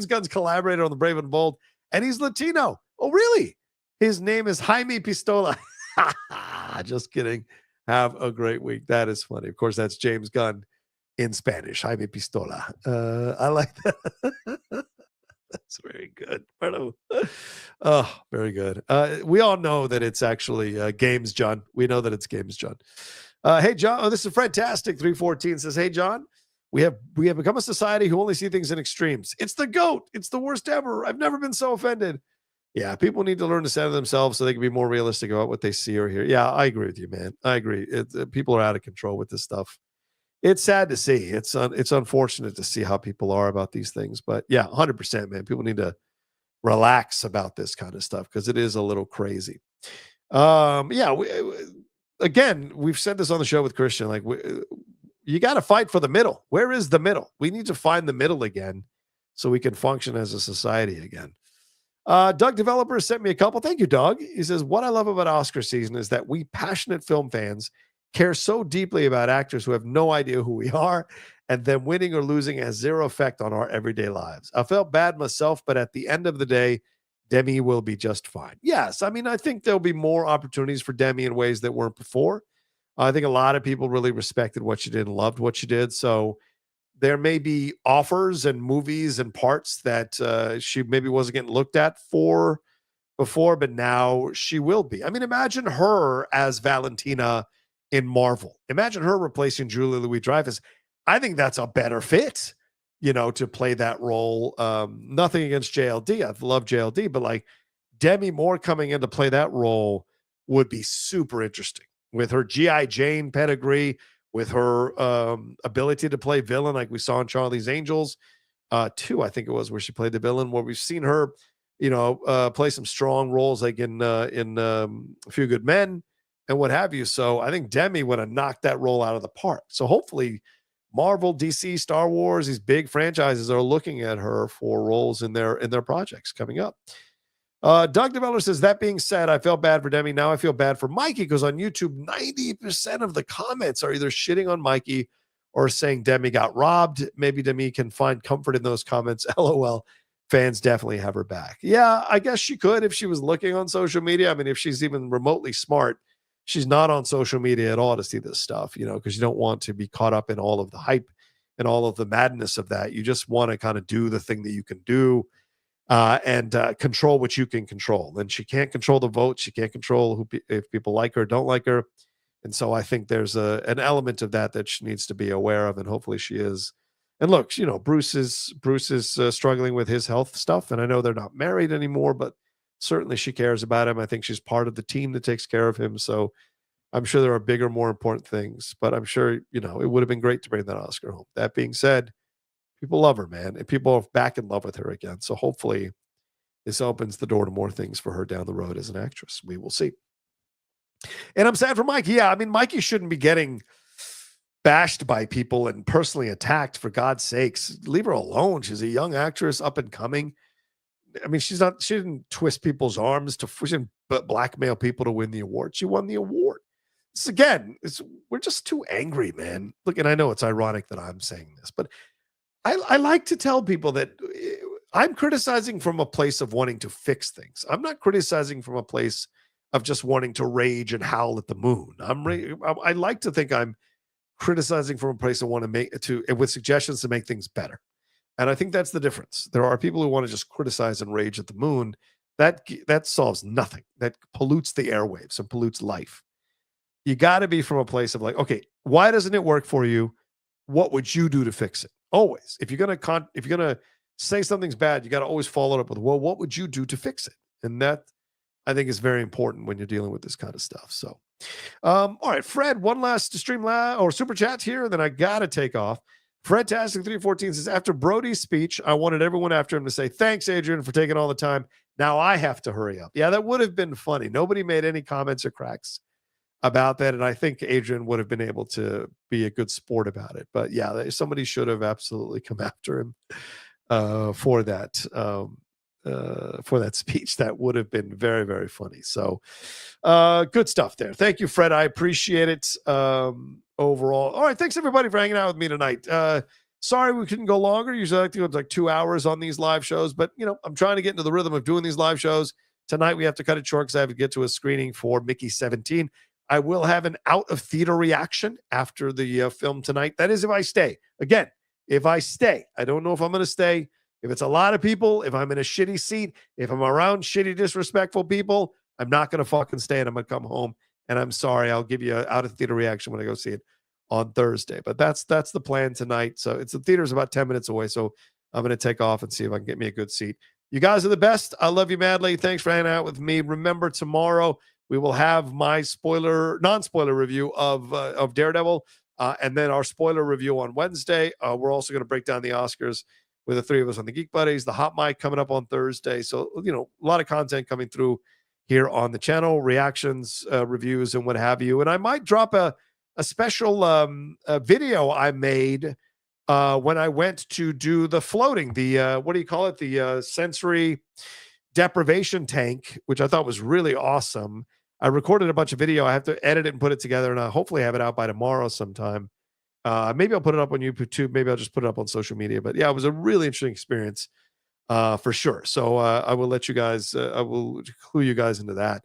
Gunn's collaborator on The Brave and Bold, and he's Latino. Oh, really? His name is Jaime Pistola. Just kidding. Have a great week. That is funny. Of course, that's James Gunn in Spanish. Jaime Pistola. I like that. That's very good. Oh, very good. We all know that it's actually Games John. We know that it's Games John. Hey, John. Oh, this is fantastic. 314 says, hey, John, we have become a society who only see things in extremes. It's the GOAT. It's the worst ever. I've never been so offended. Yeah, people need to learn to center themselves so they can be more realistic about what they see or hear. Yeah, I agree with you, man. I agree. People are out of control with this stuff. It's sad to see. It's unfortunate to see how people are about these things. But yeah, 100%, man. People need to relax about this kind of stuff because it is a little crazy. Yeah, we've said this on the show with Christian. Like, you got to fight for the middle. Where is the middle? We need to find the middle again so we can function as a society again. Doug Developer sent me a couple. Thank you, Doug. He says, what I love about Oscar season is that we passionate film fans care so deeply about actors who have no idea who we are, and them winning or losing has zero effect on our everyday lives. I felt bad myself, but at the end of the day, Demi will be just fine. Yes, I mean, I think there'll be more opportunities for Demi in ways that weren't before. I think a lot of people really respected what she did and loved what she did. So there may be offers and movies and parts that she maybe wasn't getting looked at for before, but now she will be. I mean, imagine her as Valentina in Marvel. Imagine her replacing Julia Louis-Dreyfus. I think that's a better fit, to play that role. Nothing against JLD. I love JLD, but like Demi Moore coming in to play that role would be super interesting with her G.I. Jane pedigree, with her ability to play villain like we saw in Charlie's Angels 2, I think it was, where she played the villain, where we've seen her, play some strong roles like in A Few Good Men and what have you. So I think Demi would have knocked that role out of the park. So hopefully Marvel, DC, Star Wars, these big franchises are looking at her for roles in their projects coming up. Doug Develler says, that being said, I felt bad for Demi. Now I feel bad for Mikey because on YouTube, 90% of the comments are either shitting on Mikey or saying Demi got robbed. Maybe Demi can find comfort in those comments. LOL. fans definitely have her back. Yeah, I guess she could if she was looking on social media. I mean, if she's even remotely smart, she's not on social media at all to see this stuff, because you don't want to be caught up in all of the hype and all of the madness of that. You just want to kind of do the thing that you can do, and control what you can control. And she can't control the vote. She can't control if people like her or don't like her. And so I think there's an element of that she needs to be aware of, and hopefully she is. And look, Bruce is struggling with his health stuff, and I know they're not married anymore, but certainly she cares about him. I think she's part of the team that takes care of him. So I'm sure there are bigger, more important things, but I'm sure, it would have been great to bring that Oscar home. That being said, people love her, man, and people are back in love with her again. So hopefully this opens the door to more things for her down the road as an actress. We will see. And I'm sad for Mikey. Yeah, I mean, Mikey shouldn't be getting bashed by people and personally attacked, for God's sakes. Leave her alone. She's a young actress, up and coming. I mean, she didn't twist people's arms she didn't blackmail people to win the award. She won the award. We're just too angry, man. Look, and I know it's ironic that I'm saying this, but I like to tell people that I'm criticizing from a place of wanting to fix things. I'm not criticizing from a place of just wanting to rage and howl at the moon. I like to think I'm criticizing from a place I want to with suggestions to make things better. And I think that's the difference. There are people who want to just criticize and rage at the moon. That solves nothing. That pollutes the airwaves and pollutes life. You got to be from a place of like, okay, why doesn't it work for you? What would you do to fix it? Always. If you're gonna say something's bad, you got to always follow it up with, well, what would you do to fix it? And that, I think, is very important when you're dealing with this kind of stuff. So, all right, Fred, one last Streamlabs or super chat here, and then I gotta take off. Fred Tastic 314 says, after Brody's speech, I wanted everyone after him to say, thanks, Adrian, for taking all the time. Now I have to hurry up. Yeah, that would have been funny. Nobody made any comments or cracks about that, and I think Adrian would have been able to be a good sport about it. But yeah, somebody should have absolutely come after him for that speech. That would have been very, very funny. So good stuff there. Thank you, Fred. I appreciate it. Overall, all right, thanks everybody for hanging out with me tonight. Sorry we couldn't go longer. Usually I like to go like 2 hours on these live shows, but I'm trying to get into the rhythm of doing these live shows. Tonight we have to cut it short because I have to get to a screening for Mickey 17. I will have an out of theater reaction after the film tonight. That is if I stay. Again, if I stay. I don't know if I'm going to stay. If it's a lot of people, if I'm in a shitty seat, if I'm around shitty, disrespectful people, I'm not going to fucking stay, and I'm going to come home. And I'm sorry, I'll give you an out of theater reaction when I go see it on Thursday. But that's the plan tonight. So the theater's about 10 minutes away. So I'm going to take off and see if I can get me a good seat. You guys are the best. I love you madly. Thanks for hanging out with me. Remember, tomorrow we will have my non-spoiler review of Daredevil, and then our spoiler review on Wednesday. We're also going to break down the Oscars with the three of us on the Geek Buddies. The Hot Mic coming up on Thursday. So, a lot of content coming through here on the channel, reactions, reviews, and what have you. And I might drop a special video I made when I went to do the floating, what do you call it? The sensory deprivation tank, which I thought was really awesome. I recorded a bunch of video. I have to edit it and put it together, and I'll hopefully have it out by tomorrow sometime. Maybe I'll put it up on YouTube too. Maybe I'll just put it up on social media. But yeah, it was a really interesting experience for sure. So I will let you guys, I will clue you guys into that.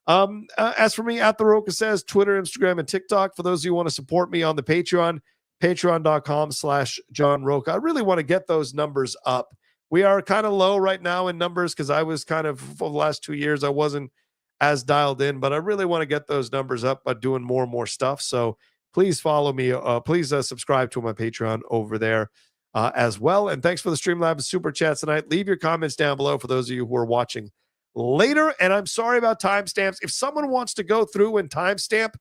As for me, at The Rocha Says, Twitter, Instagram, and TikTok. For those of you who want to support me on the Patreon, patreon.com/John Rocha. I really want to get those numbers up. We are kind of low right now in numbers because I was kind of, for the last 2 years, I wasn't as dialed in, but I really want to get those numbers up by doing more and more stuff. So please follow me. Please subscribe to my Patreon over there as well. And thanks for the Streamlabs super chats tonight. Leave your comments down below for those of you who are watching later. And I'm sorry about timestamps. If someone wants to go through and timestamp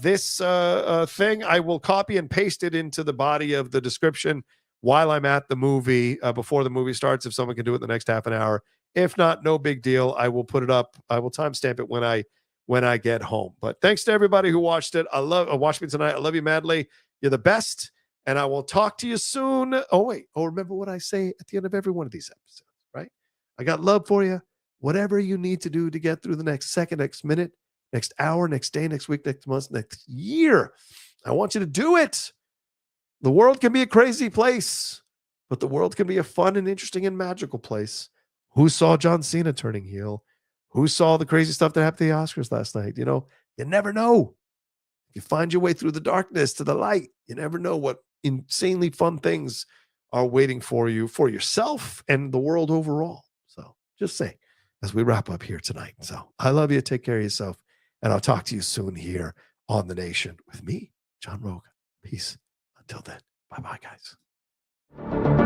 this thing, I will copy and paste it into the body of the description while I'm at the movie, before the movie starts. If someone can do it in the next half an hour. If not, no big deal. I will put it up. I will timestamp it when I get home. But thanks to everybody who watched it. Watched me tonight. I love you madly. You're the best. And I will talk to you soon. Oh, wait. Oh, remember what I say at the end of every one of these episodes, right? I got love for you. Whatever you need to do to get through the next second, next minute, next hour, next day, next week, next month, next year, I want you to do it. The world can be a crazy place, but the world can be a fun and interesting and magical place. Who saw John Cena turning heel? Who saw the crazy stuff that happened at the Oscars last night? You know, you never know. If you find your way through the darkness to the light, you never know what insanely fun things are waiting for you, for yourself and the world overall. So just saying, as we wrap up here tonight. So I love you. Take care of yourself. And I'll talk to you soon here on The Nation with me, John Rocha. Peace. Until then, bye-bye, guys.